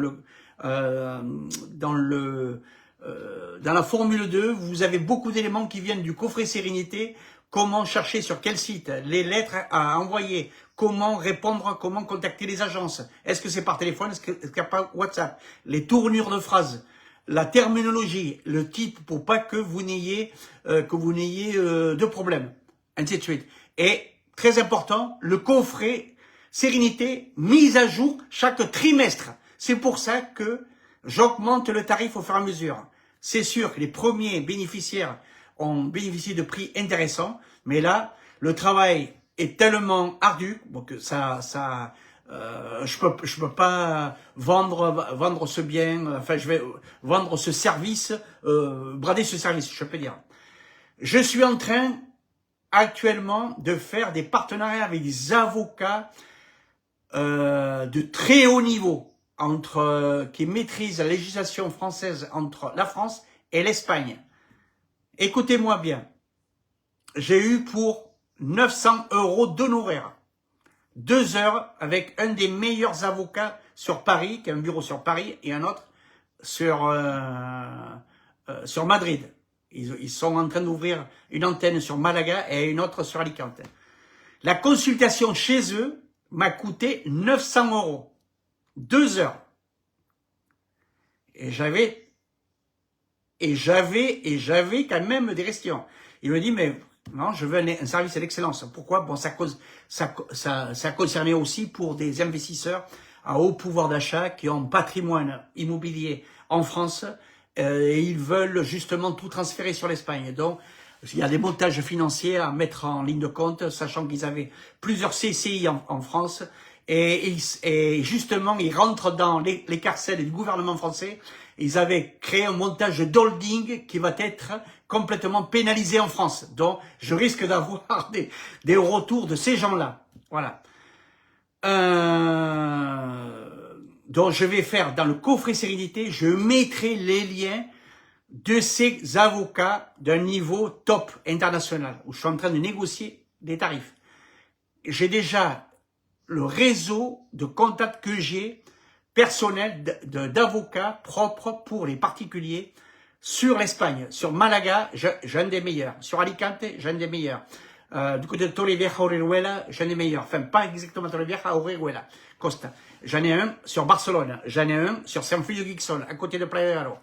la Formule 2, vous avez beaucoup d'éléments qui viennent du coffret sérénité, comment chercher sur quel site, les lettres à envoyer, comment répondre, comment contacter les agences, est-ce que c'est par téléphone, est-ce qu'il n'y a pas WhatsApp, les tournures de phrases, la terminologie, le type pour pas que vous n'ayez de problème, ainsi de suite. Et très important, le coffret sérénité mise à jour chaque trimestre. C'est pour ça que j'augmente le tarif au fur et à mesure. C'est sûr que les premiers bénéficiaires ont bénéficié de prix intéressants, mais là, le travail est tellement ardu que je peux pas vendre ce bien, enfin je vais vendre ce service, brader ce service, je peux dire. Je suis en train actuellement de faire des partenariats avec des avocats de très haut niveau qui maîtrisent la législation française entre la France et l'Espagne. Écoutez-moi bien, j'ai eu pour 900 € d'honoraires, 2 heures avec un des meilleurs avocats sur Paris, qui a un bureau sur Paris, et un autre sur Madrid. Ils sont en train d'ouvrir une antenne sur Malaga et une autre sur Alicante. La consultation chez eux m'a coûté 900 €. 2 heures. Et j'avais quand même des questions. Il me dit, mais non, je veux un service d'excellence. Pourquoi? Bon, ça concernait aussi pour des investisseurs à haut pouvoir d'achat qui ont patrimoine immobilier en France et ils veulent justement tout transférer sur l'Espagne. Donc, il y a des montages financiers à mettre en ligne de compte, sachant qu'ils avaient plusieurs CCI en France. Et justement, ils rentrent dans les carcelles du gouvernement français. Ils avaient créé un montage d'holding qui va être complètement pénalisé en France. Donc, je risque d'avoir des retours de ces gens-là. Voilà. Donc, je vais faire dans le coffret sérénité, je mettrai les liens de ces avocats d'un niveau top international, où je suis en train de négocier des tarifs. J'ai déjà le réseau de contacts que j'ai personnel d'avocats propres pour les particuliers sur l'Espagne. Sur Malaga, j'ai un des meilleurs. Sur Alicante, j'ai un des meilleurs. Du côté de Torrevieja, Orihuela, j'en ai des meilleurs. Enfin, pas exactement Torrevieja, Orihuela, Costa. J'en ai un sur Barcelone. J'en ai un sur San Feliu de Guixon, à côté de Playa de Garo.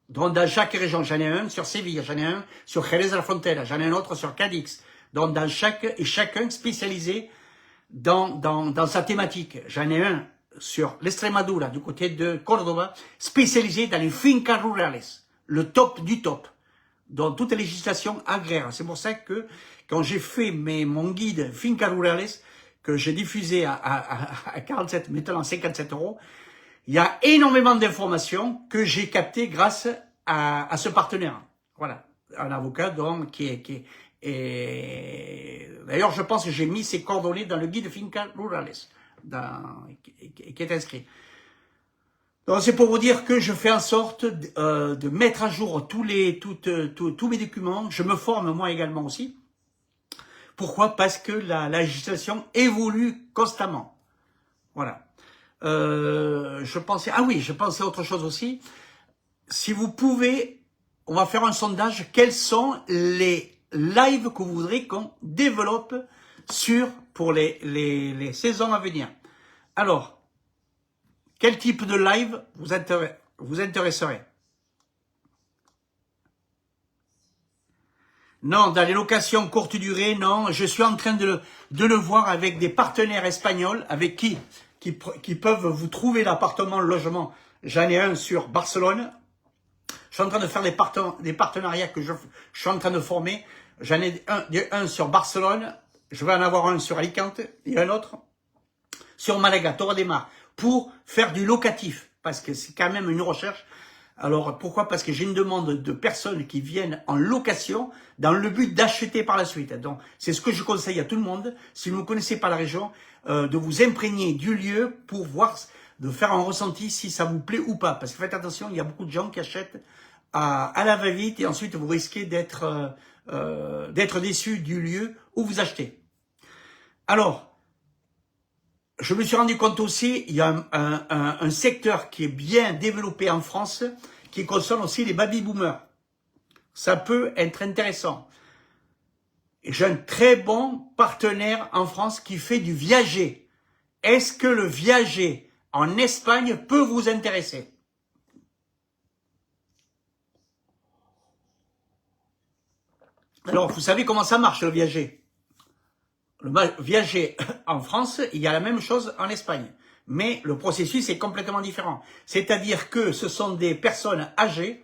Donc, dans chaque région, j'en ai un sur Séville, j'en ai un sur Jerez de la Frontera, j'en ai un autre sur Cadix. Donc, chacun spécialisé dans sa thématique. J'en ai un sur l'Extremadura, du côté de Cordoba, spécialisé dans les fincas rurales, le top du top, dans toutes les législations agraires. C'est pour ça que quand j'ai fait mon guide fincas rurales, que j'ai diffusé à 47, maintenant 57 €, il y a énormément d'informations que j'ai captées grâce à ce partenaire. Voilà, un avocat donc et d'ailleurs, je pense que j'ai mis ses coordonnées dans le guide Fincas Rurales, qui est inscrit. Donc, c'est pour vous dire que je fais en sorte de mettre à jour tous mes documents. Je me forme moi également aussi. Pourquoi? Parce que la législation évolue constamment. Voilà. Je pensais à autre chose aussi. Si vous pouvez, on va faire un sondage. Quels sont les live que vous voudrez qu'on développe pour les saisons à venir. Alors, quel type de live vous intéresserait? Non, dans les locations courte durée, non. Je suis en train de le voir avec des partenaires espagnols avec qui peuvent vous trouver l'appartement, le logement. J'en ai un sur Barcelone. Je suis en train de faire des partenariats que je suis en train de former. J'en ai un sur Barcelone, je vais en avoir un sur Alicante et un autre sur Malaga, Torredemar, pour faire du locatif, parce que c'est quand même une recherche. Alors, pourquoi? Parce que j'ai une demande de personnes qui viennent en location dans le but d'acheter par la suite. Donc, c'est ce que je conseille à tout le monde, si vous ne connaissez pas la région, de vous imprégner du lieu pour voir, de faire un ressenti si ça vous plaît ou pas. Parce que faites attention, il y a beaucoup de gens qui achètent à la va-vite et ensuite vous risquez d'être déçu du lieu où vous achetez. Alors, je me suis rendu compte aussi, il y a un secteur qui est bien développé en France, qui concerne aussi les baby-boomers. Ça peut être intéressant. J'ai un très bon partenaire en France qui fait du viager. Est-ce que le viager en Espagne peut vous intéresser? Alors, vous savez comment ça marche, le viager? Le viager en France, il y a la même chose en Espagne. Mais le processus est complètement différent. C'est-à-dire que ce sont des personnes âgées.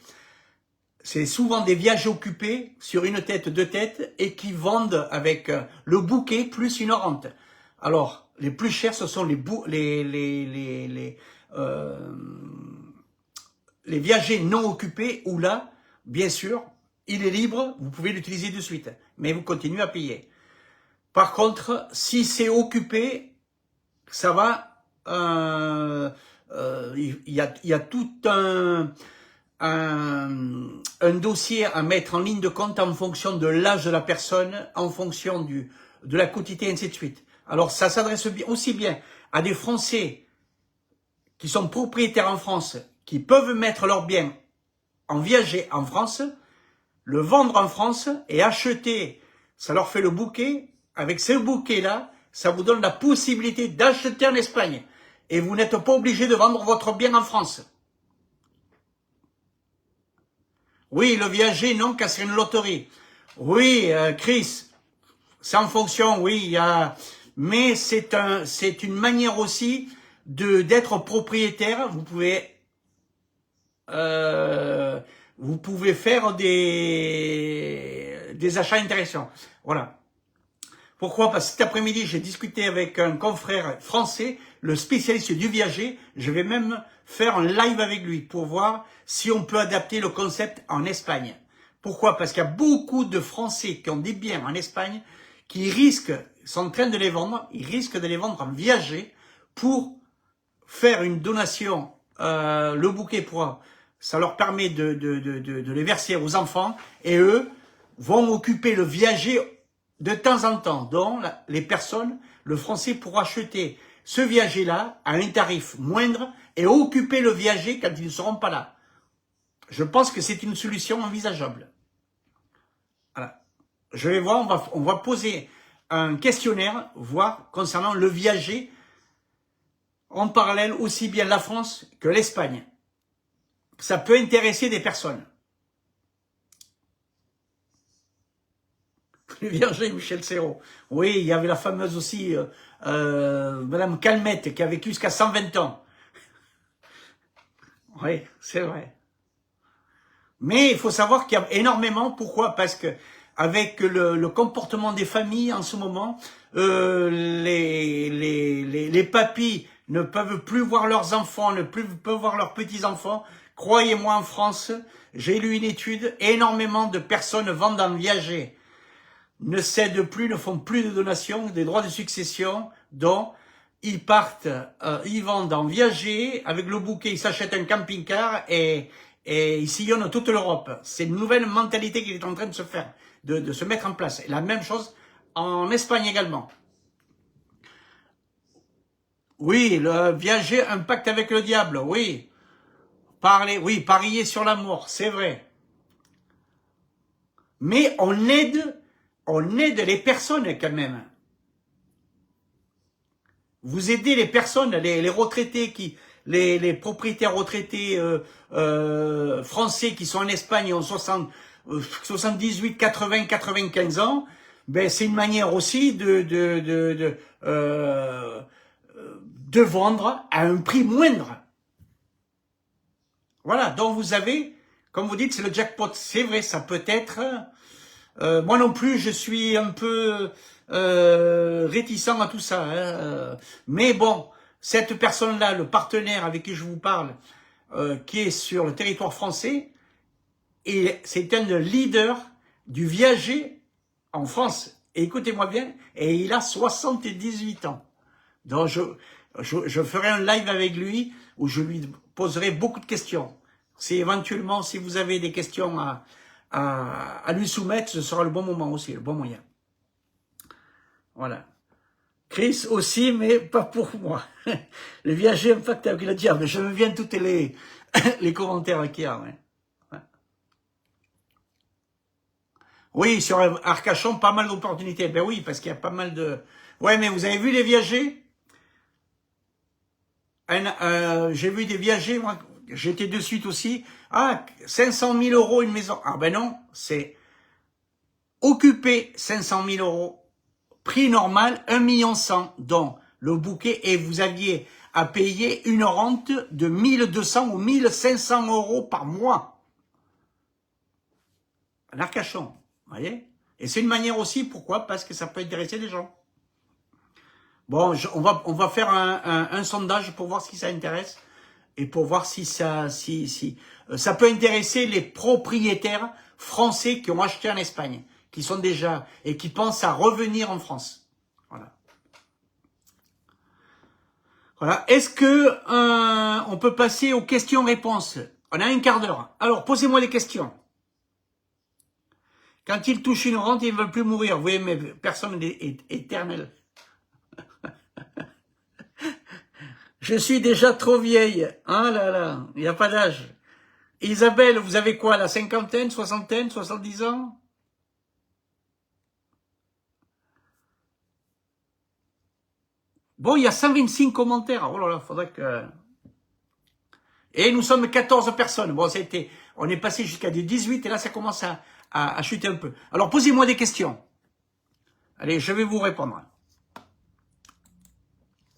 c'est souvent des viages occupés sur une tête, deux têtes, et qui vendent avec le bouquet plus une rente. Alors, les plus chers, ce sont les viagers non occupés, où là, bien sûr, il est libre, vous pouvez l'utiliser de suite, mais vous continuez à payer. Par contre, si c'est occupé, ça va, il y a tout un dossier à mettre en ligne de compte en fonction de l'âge de la personne, en fonction de la quotité, et ainsi de suite. Alors, ça s'adresse aussi bien à des Français qui sont propriétaires en France, qui peuvent mettre leurs biens en viager en France, le vendre en France et acheter. Ça leur fait le bouquet. Avec ce bouquet-là, ça vous donne la possibilité d'acheter en Espagne. Et vous n'êtes pas obligé de vendre votre bien en France. Oui, le viager, non, car c'est une loterie. Oui, Chris, c'est en fonction, oui, il y a... Mais c'est une manière aussi d'être propriétaire. Vous pouvez faire des achats intéressants. Voilà. Pourquoi? Parce que cet après-midi, j'ai discuté avec un confrère français, le spécialiste du viager. Je vais même faire un live avec lui pour voir si on peut adapter le concept en Espagne. Pourquoi? Parce qu'il y a beaucoup de Français qui ont des biens en Espagne qui sont en train de les vendre, ils risquent de les vendre en viager pour faire une donation, le bouquet ça leur permet de les verser aux enfants et eux vont occuper le viager de temps en temps. Donc, les personnes, le Français pourra acheter ce viager-là à un tarif moindre et occuper le viager quand ils ne seront pas là. Je pense que c'est une solution envisageable. Voilà. Je vais voir, on va poser un questionnaire, voir concernant le viager en parallèle aussi bien la France que l'Espagne. Ça peut intéresser des personnes. Le viager Michel Serrault. Oui, il y avait la fameuse aussi Madame Calmette qui a vécu jusqu'à 120 ans. Oui, c'est vrai. Mais il faut savoir qu'il y a énormément. Pourquoi? Parce que avec le comportement des familles en ce moment, les papis ne peuvent plus voir leurs enfants, ne peuvent voir leurs petits-enfants. Croyez-moi, en France, j'ai lu une étude, énormément de personnes vendent en viager, ne cèdent plus, ne font plus de donations, des droits de succession, dont ils partent, ils vendent en viager, avec le bouquet, ils s'achètent un camping-car et ils sillonnent toute l'Europe. C'est une nouvelle mentalité qui est en train de se faire, de se mettre en place. Et la même chose en Espagne également. Oui, le viager, un pacte avec le diable, oui. Oui, parier sur l'amour, c'est vrai. Mais on aide les personnes quand même. Vous aidez les personnes, les retraités, les propriétaires retraités français qui sont en Espagne, ont 78, 80, 95 ans. Ben c'est une manière aussi de vendre à un prix moindre. Voilà, donc vous avez, comme vous dites, c'est le jackpot. C'est vrai, ça peut être... moi non plus, je suis un peu réticent à tout ça. Hein. Mais bon, cette personne-là, le partenaire avec qui je vous parle, qui est sur le territoire français, et c'est un leader du viager en France. Et écoutez-moi bien, et il a 78 ans. Donc je ferai un live avec lui où je lui poserai beaucoup de questions. Si éventuellement, si vous avez des questions à lui soumettre, ce sera le bon moment aussi, le bon moyen. Voilà. Chris aussi, mais pas pour moi. Le viager, en fait, avec le diable. Je me viens toutes les commentaires qu'il y a. Ouais. Ouais. Oui, sur Arcachon, pas mal d'opportunités. Ben oui, parce qu'il y a pas mal de... Ouais, mais vous avez vu les viagers? J'ai vu des viagers, moi, j'étais de suite aussi. Ah, 500 000 € une maison. Ah ben non, c'est occupé 500 000 €. Prix normal, 1 100 000 €, dont le bouquet, et vous aviez à payer une rente de 1200 ou 1500 € par mois. en Arcachon, vous voyez. Et c'est une manière aussi, pourquoi? Parce que ça peut intéresser les gens. Bon, on va faire un sondage pour voir si ça intéresse et pour voir si ça peut intéresser les propriétaires français qui ont acheté en Espagne, qui sont déjà et qui pensent à revenir en France. Voilà. Voilà. Est-ce que on peut passer aux questions-réponses? On a un quart d'heure. Alors, posez-moi des questions. Quand ils touchent une rente, ils ne veulent plus mourir. Vous voyez, mais personne n'est éternel. Je suis déjà trop vieille. Ah là là, il n'y a pas d'âge. Isabelle, vous avez quoi, la cinquantaine, soixantaine, 70 ans? Bon, il y a 125 commentaires. Oh là là, faudrait que... Et nous sommes 14 personnes. Bon, on est passé jusqu'à des 18 et là, ça commence à chuter un peu. Alors, posez-moi des questions. Allez, je vais vous répondre.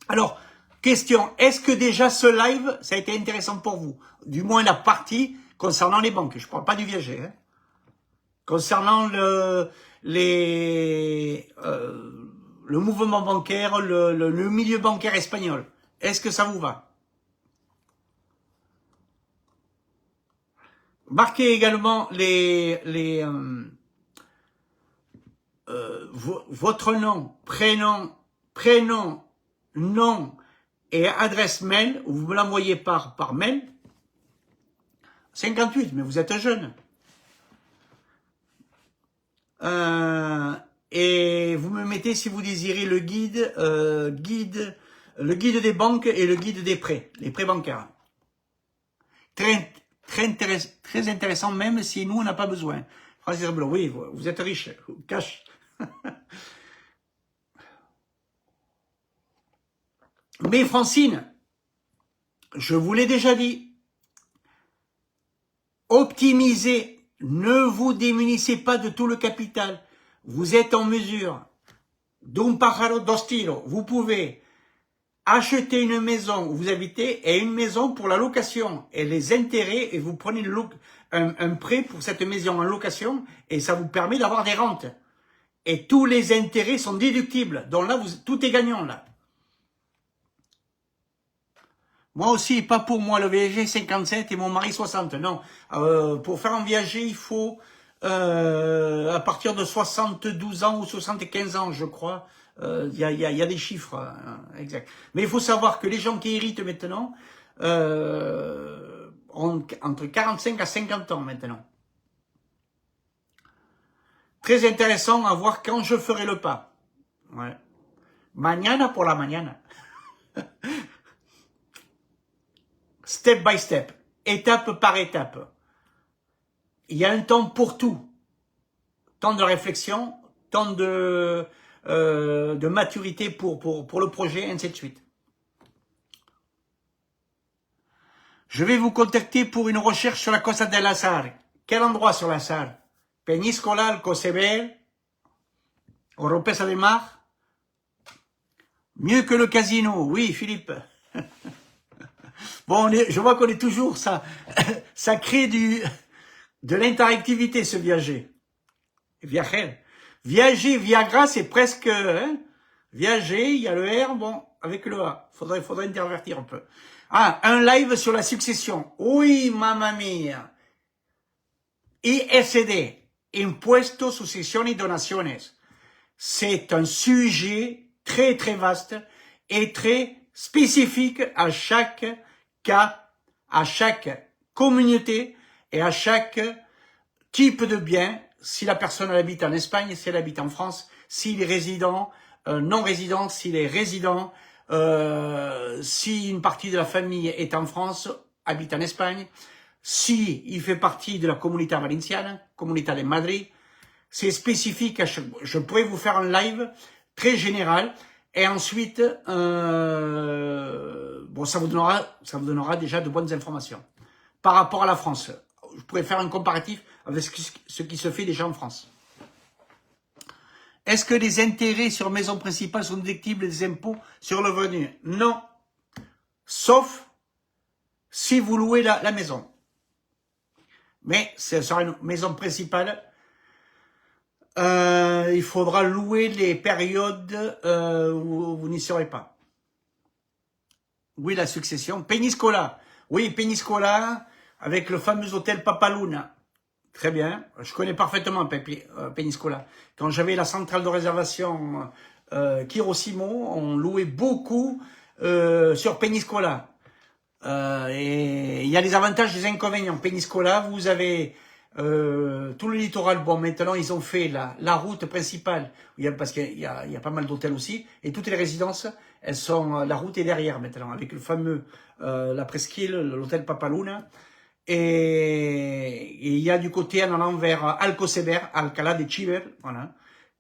Alors, question, est-ce que déjà ce live, ça a été intéressant pour vous? Du moins la partie concernant les banques. Je ne parle pas du viager. Hein. Concernant le mouvement bancaire, le milieu bancaire espagnol. Est-ce que ça vous va? Marquez également votre nom, prénom, nom et adresse mail, ou vous me l'envoyez par mail. 58, mais vous êtes jeune. Et vous me mettez, si vous désirez, le guide des banques et le guide des prêts, les prêts bancaires. Très intéressant, même si nous, on n'a pas besoin. Francis Blond, oui, vous êtes riche, cash. Mais Francine, je vous l'ai déjà dit, optimisez, ne vous démunissez pas de tout le capital. Vous êtes en mesure, d'un pájaro dos tiros, vous pouvez acheter une maison où vous habitez et une maison pour la location et les intérêts et vous prenez un prêt pour cette maison en location et ça vous permet d'avoir des rentes. Et tous les intérêts sont déductibles. Donc là, tout est gagnant là. Moi aussi, pas pour moi, le viager 57 et mon mari 60, non. Pour faire un viager, il faut à partir de 72 ans ou 75 ans, je crois. Il y a des chiffres exacts. Mais il faut savoir que les gens qui héritent maintenant ont entre 45 à 50 ans maintenant. Très intéressant à voir quand je ferai le pas. Ouais. Mañana por la mañana. Step by step, étape par étape. Il y a un temps pour tout. Temps de réflexion, temps de maturité pour le projet, ainsi de suite. Je vais vous contacter pour une recherche sur la Costa del Azar. Quel endroit sur l'Azar? Peñíscola, Alcoceber, Oropesa de Mar. Mieux que le casino, oui Philippe. Bon, je vois qu'on est toujours, ça crée de l'interactivité, ce viager. Viager. Viager, Viagra, c'est presque, hein, viager, il y a le R, bon, avec le A. Faudrait intervertir un peu. Ah, un live sur la succession. Oui, mamma mia. ISD, Impuesto, Sucesión y Donaciones. C'est un sujet très, très vaste et très spécifique à chaque cas, à chaque communauté et à chaque type de bien. Si la personne habite en Espagne, si elle habite en France, s'il est résident, non résident, s'il est résident, si une partie de la famille est en France, habite en Espagne, si il fait partie de la Comunidad Valenciana, Comunidad de Madrid, c'est spécifique. Je pourrais vous faire un live très général et ensuite, bon, ça vous donnera déjà de bonnes informations par rapport à la France. Je pourrais faire un comparatif avec ce qui se fait déjà en France. Est-ce que les intérêts sur maison principale sont déductibles des impôts sur le revenu? Non. Sauf si vous louez la maison. Mais ce sera une maison principale Il faudra louer les périodes où vous n'y serez pas. Oui, la succession. Peñíscola. Oui, Peñíscola, avec le fameux hôtel Papaluna. Très bien. Je connais parfaitement Peñíscola. Quand j'avais la centrale de réservation Kirosimo, on louait beaucoup sur Peñíscola. Et il y a les avantages et les inconvénients. Peñíscola, vous avez tout le littoral. Bon, maintenant, ils ont fait la route principale, parce qu'il y a pas mal d'hôtels aussi. Et toutes les résidences, elles sont, la route est derrière maintenant, avec le fameux, la presqu'île, l'hôtel Papaluna. Et il y a du côté en allant vers Alcoceber, Alcalá de Chiver, voilà,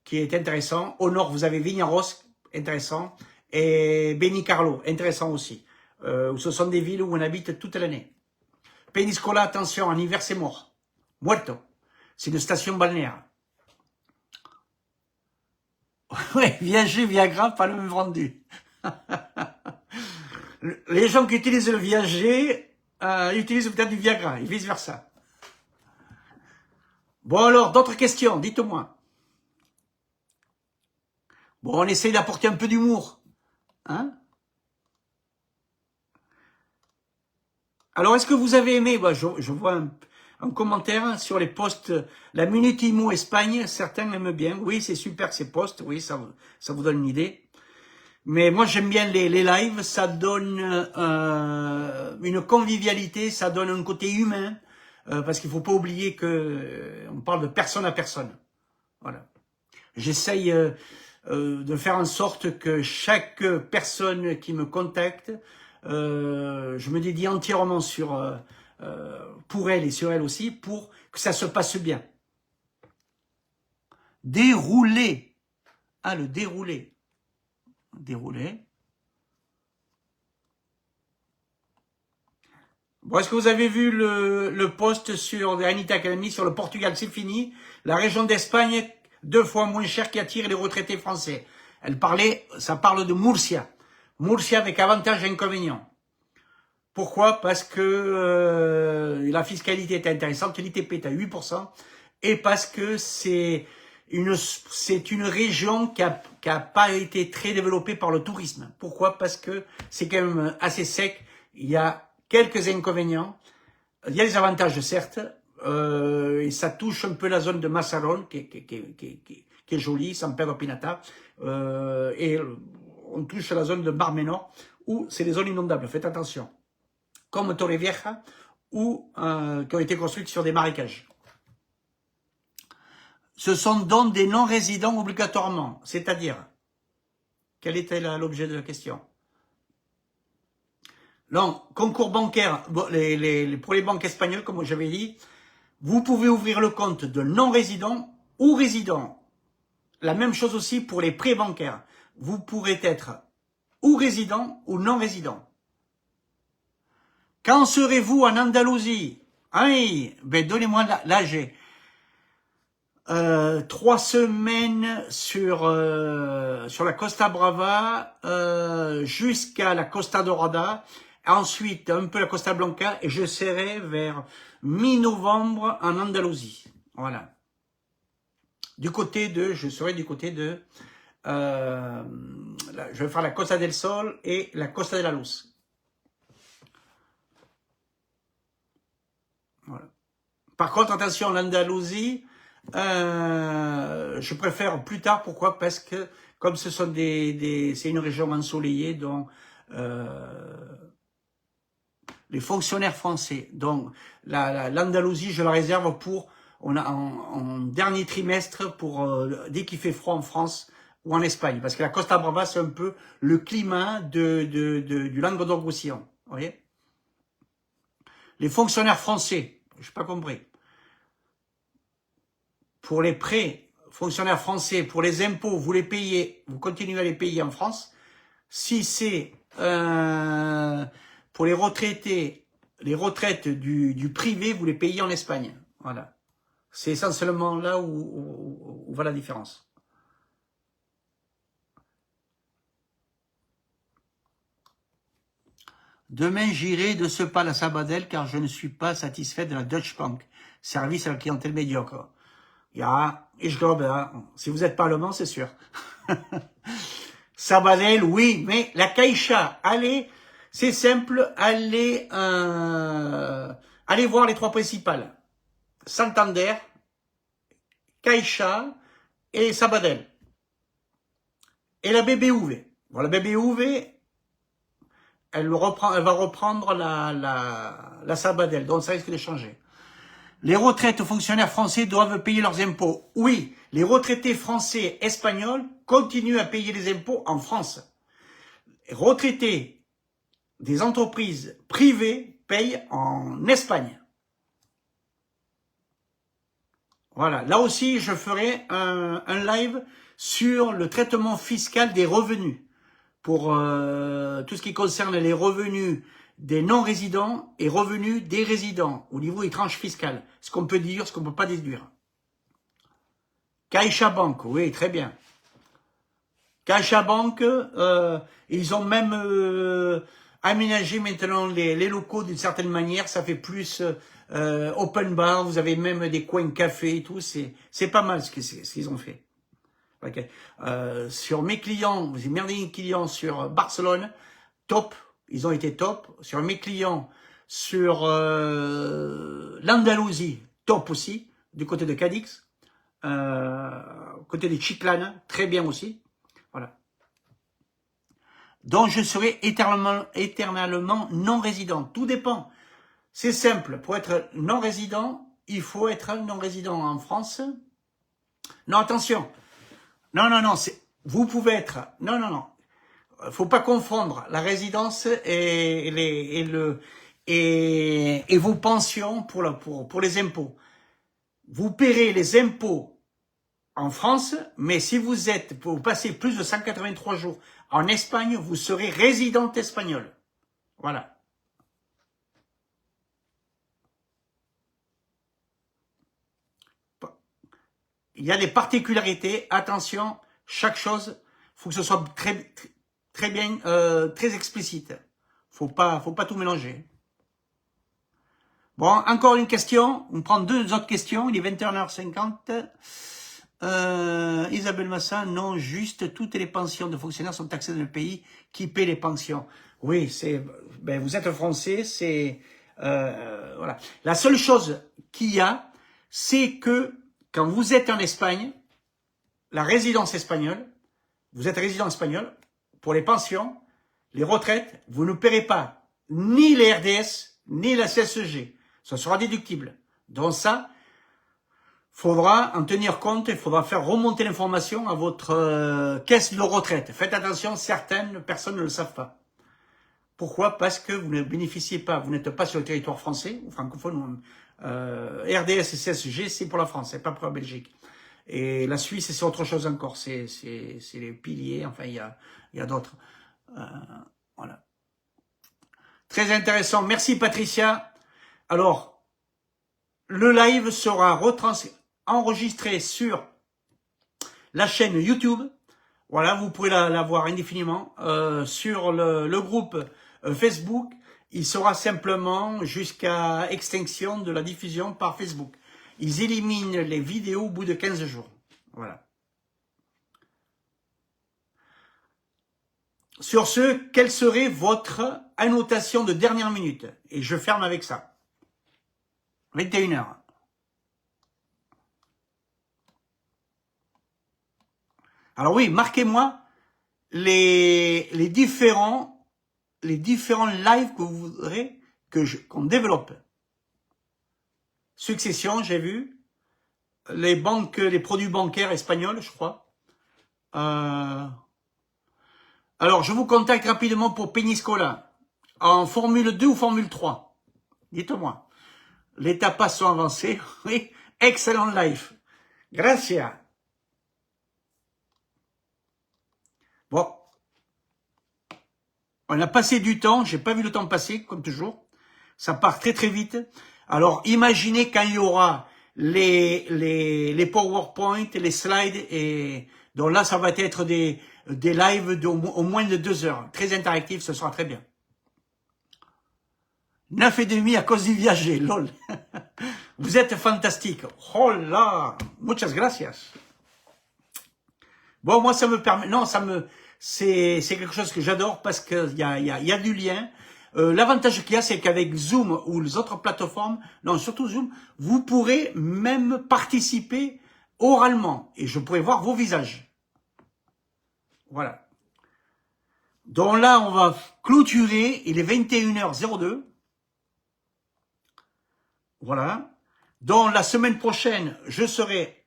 qui est intéressant. Au nord, vous avez Viñarros, intéressant. Et Benicarlo, intéressant aussi. Ce sont des villes où on habite toute l'année. Peñíscola, attention, en hiver c'est mort. Muerto. C'est une station balnéaire. Ouais, Viager, Viagra, pas le même vendu. Les gens qui utilisent le Viager utilisent peut-être du Viagra et vice versa. Bon alors, d'autres questions, dites-moi. Bon, on essaye d'apporter un peu d'humour. Hein? Alors, est-ce que vous avez aimé, je vois un commentaire sur les posts, la Minute Imo Espagne, certains aiment bien. Oui, c'est super ces posts, oui, ça vous donne une idée. Mais moi, j'aime bien les lives, ça donne une convivialité, ça donne un côté humain, parce qu'il faut pas oublier que on parle de personne à personne. Voilà. J'essaye de faire en sorte que chaque personne qui me contacte, je me dédie entièrement pour elle et sur elle aussi, pour que ça se passe bien. Dérouler. Ah, le déroulé. Dérouler. Bon, est-ce que vous avez vu le post sur Anita Academy sur le Portugal, c'est fini. La région d'Espagne, 2 fois moins cher qui attire les retraités français. Ça parle de Murcia. Murcia avec avantages et inconvénients. Pourquoi? Parce que la fiscalité est intéressante, l'ITP est à 8%, et parce que c'est une région qui a pas été très développée par le tourisme. Pourquoi? Parce que c'est quand même assez sec, il y a quelques inconvénients, il y a des avantages certes, et ça touche un peu la zone de Massarón, qui est jolie, San Pedro Pinata, et on touche la zone de Mar Menor, où c'est des zones inondables, faites attention. Comme Torrevieja, qui ont été construites sur des marécages. Ce sont donc des non-résidents obligatoirement, c'est-à-dire, quel était l'objet de la question? Non, concours bancaire, pour les banques espagnoles, comme j'avais dit, vous pouvez ouvrir le compte de non-résident ou résident. La même chose aussi pour les prêts bancaires. Vous pourrez être ou résident ou non-résident. Quand serez-vous en Andalousie? Oui, ben donnez-moi là j'ai 3 semaines sur la Costa Brava jusqu'à la Costa Dorada, ensuite un peu la Costa Blanca, et je serai vers mi-novembre en Andalousie. Voilà. Je serai du côté de je vais faire la Costa del Sol et la Costa de la Luz. Voilà. Par contre, attention, l'Andalousie, je préfère plus tard. Pourquoi? Parce que comme ce sont c'est une région ensoleillée, donc les fonctionnaires français. Donc l'Andalousie, je la réserve pour en dernier trimestre pour dès qu'il fait froid en France ou en Espagne, parce que la Costa Brava c'est un peu le climat du Languedoc-Roussillon. Vous voyez? Les fonctionnaires français, je n'ai pas compris. Pour les prêts, fonctionnaires français, pour les impôts, vous les payez, vous continuez à les payer en France. Si c'est pour les retraités, les retraites du privé, vous les payez en Espagne. Voilà. C'est essentiellement là où va la différence. Demain, j'irai de ce pas à Sabadell car je ne suis pas satisfait de la Deutsche Bank. Service à la clientèle médiocre. Ja, ich glaube, si vous n'êtes pas allemand, c'est sûr. Sabadell, oui, mais la Caixa, allez, c'est simple, allez voir les trois principales. Santander, Caixa et Sabadell. Et la BBV. Bon, la BBV, elle va reprendre la Sabadell, donc ça risque de changer. Les retraites aux fonctionnaires français doivent payer leurs impôts. Oui, les retraités français espagnols continuent à payer les impôts en France. Les retraités des entreprises privées payent en Espagne. Voilà, là aussi je ferai un live sur le traitement fiscal des revenus pour tout ce qui concerne les revenus des non-résidents et revenus des résidents au niveau des tranches fiscales. Ce qu'on peut dire, ce qu'on ne peut pas déduire. CaixaBank, oui, très bien. CaixaBank, ils ont même aménagé maintenant les locaux d'une certaine manière. Ça fait plus open bar, vous avez même des coins café et tout. C'est pas mal ce qu'ils ont fait. Okay. Sur mes clients, j'ai merdé des clients sur Barcelone, top. Ils ont été top. Sur mes clients, sur l'Andalousie, top aussi, du côté de Cadix. Côté des Chiclanes, très bien aussi. Voilà. Donc je serai éternellement non-résident. Tout dépend. C'est simple. Pour être non-résident, il faut être non-résident en France. Non, attention. Non, vous pouvez être... Non. Faut pas confondre la résidence et vos pensions pour les impôts. Vous paierez les impôts en France, mais si vous passez plus de 183 jours en Espagne, vous serez résident espagnol. Voilà. Il y a des particularités. Attention, chaque chose, faut que ce soit très bien, très explicite. Faut pas tout mélanger. Bon, encore une question. On prend deux autres questions. Il est 21h50. Isabelle Massin, non, juste toutes les pensions de fonctionnaires sont taxées dans le pays qui paie les pensions. Oui, vous êtes français, voilà. La seule chose qu'il y a, c'est que quand vous êtes en Espagne, la résidence espagnole, vous êtes résident espagnol, pour les pensions, les retraites, vous ne paierez pas ni les RDS, ni la CSG. Ça sera déductible. Donc ça, faudra en tenir compte, il faudra faire remonter l'information à votre caisse de retraite. Faites attention, certaines personnes ne le savent pas. Pourquoi? Parce que vous ne bénéficiez pas, vous n'êtes pas sur le territoire français, ou francophone, RDS et CSG, c'est pour la France, c'est pas pour la Belgique. Et la Suisse, c'est autre chose encore, c'est les piliers, enfin, il y a d'autres. Voilà. Très intéressant. Merci, Patricia. Alors, le live sera enregistré sur la chaîne YouTube. Voilà, vous pouvez la voir indéfiniment. Sur le groupe Facebook, il sera simplement jusqu'à extinction de la diffusion par Facebook. Ils éliminent les vidéos au bout de 15 jours. Voilà. Sur ce, quelle serait votre annotation de dernière minute? Et je ferme avec ça. 21h. Alors oui, marquez-moi les différents lives que vous voudrez qu'on développe. Succession, j'ai vu. Les produits bancaires espagnols, je crois. Alors, je vous contacte rapidement pour Peñíscola. En Formule 2 ou Formule 3? Dites-moi. Les tapas sont avancés. Oui, excellent live. Gracias. Bon. On a passé du temps. J'ai pas vu le temps passer, comme toujours. Ça part très très vite. Alors, imaginez quand il y aura les PowerPoint, les slides, et donc là, ça va être des lives au moins de 2 heures. Très interactifs, ce sera très bien. 9,5 à cause du viager, lol. Vous êtes fantastique. Oh là, muchas gracias. Bon, moi, ça me permet... Non, c'est quelque chose que j'adore parce qu'il y a du lien. L'avantage qu'il y a, c'est qu'avec Zoom ou les autres plateformes, non, surtout Zoom, vous pourrez même participer oralement. Et je pourrai voir vos visages. Voilà. Donc là, on va clôturer. Il est 21h02. Voilà. Donc la semaine prochaine, je serai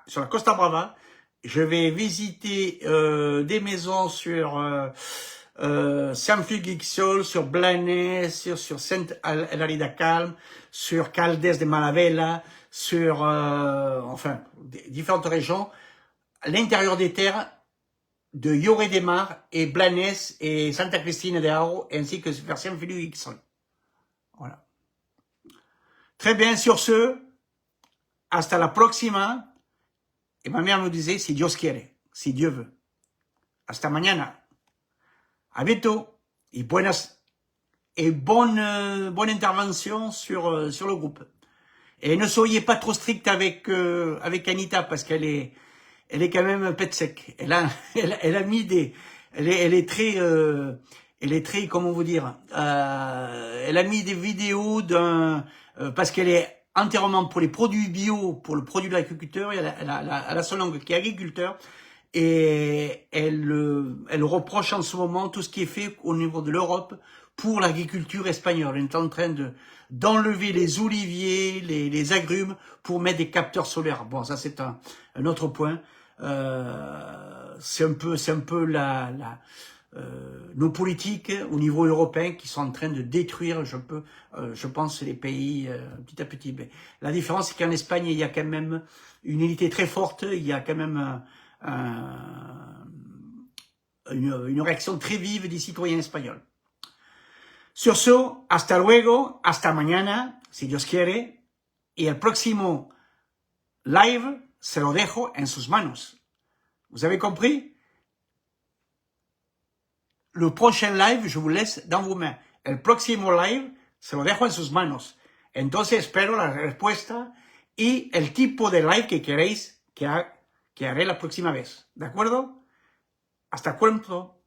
sur la Costa Brava. Je vais visiter des maisons sur Sant Feliu, sur Blanes, sur Saint-Hilari-de-Calme, sur Caldes de Malavella, sur enfin différentes régions, à l'intérieur des terres de Lloret de Mar et Blanes et Santa Cristina de Aro, ainsi que vers Sant Feliu. Voilà. Très bien, sur ce, hasta la próxima. Et ma mère me disait, si Dios quiere, si Dieu veut. Hasta mañana. A bientôt. Et bonne intervention sur le groupe. Et ne soyez pas trop strict avec Anita, parce qu'elle est quand même pet sec. Elle a mis des, elle est très, comment vous dire, elle a mis des vidéos parce qu'elle est entièrement pour les produits bio, pour le produit de l'agriculteur, elle a son oncle qui est agriculteur, et elle reproche en ce moment tout ce qui est fait au niveau de l'Europe pour l'agriculture espagnole. Elle est en train d'enlever les oliviers, les agrumes pour mettre des capteurs solaires. Bon, ça c'est un autre point. C'est un peu nos politiques au niveau européen qui sont en train de détruire, je pense, les pays petit à petit. Mais la différence, c'est qu'en Espagne, il y a quand même une unité très forte, il y a quand même une réaction très vive des citoyens espagnols. Sur ce, hasta luego, hasta mañana, si Dios quiere, y el próximo live se lo dejo en sus manos. Vous avez compris? Le prochain live, je vous laisse dans vos mains. El próximo live, se lo dejo en sus manos. Entonces espero la respuesta y el tipo de live que queréis que haré la próxima vez. ¿De acuerdo? Hasta pronto.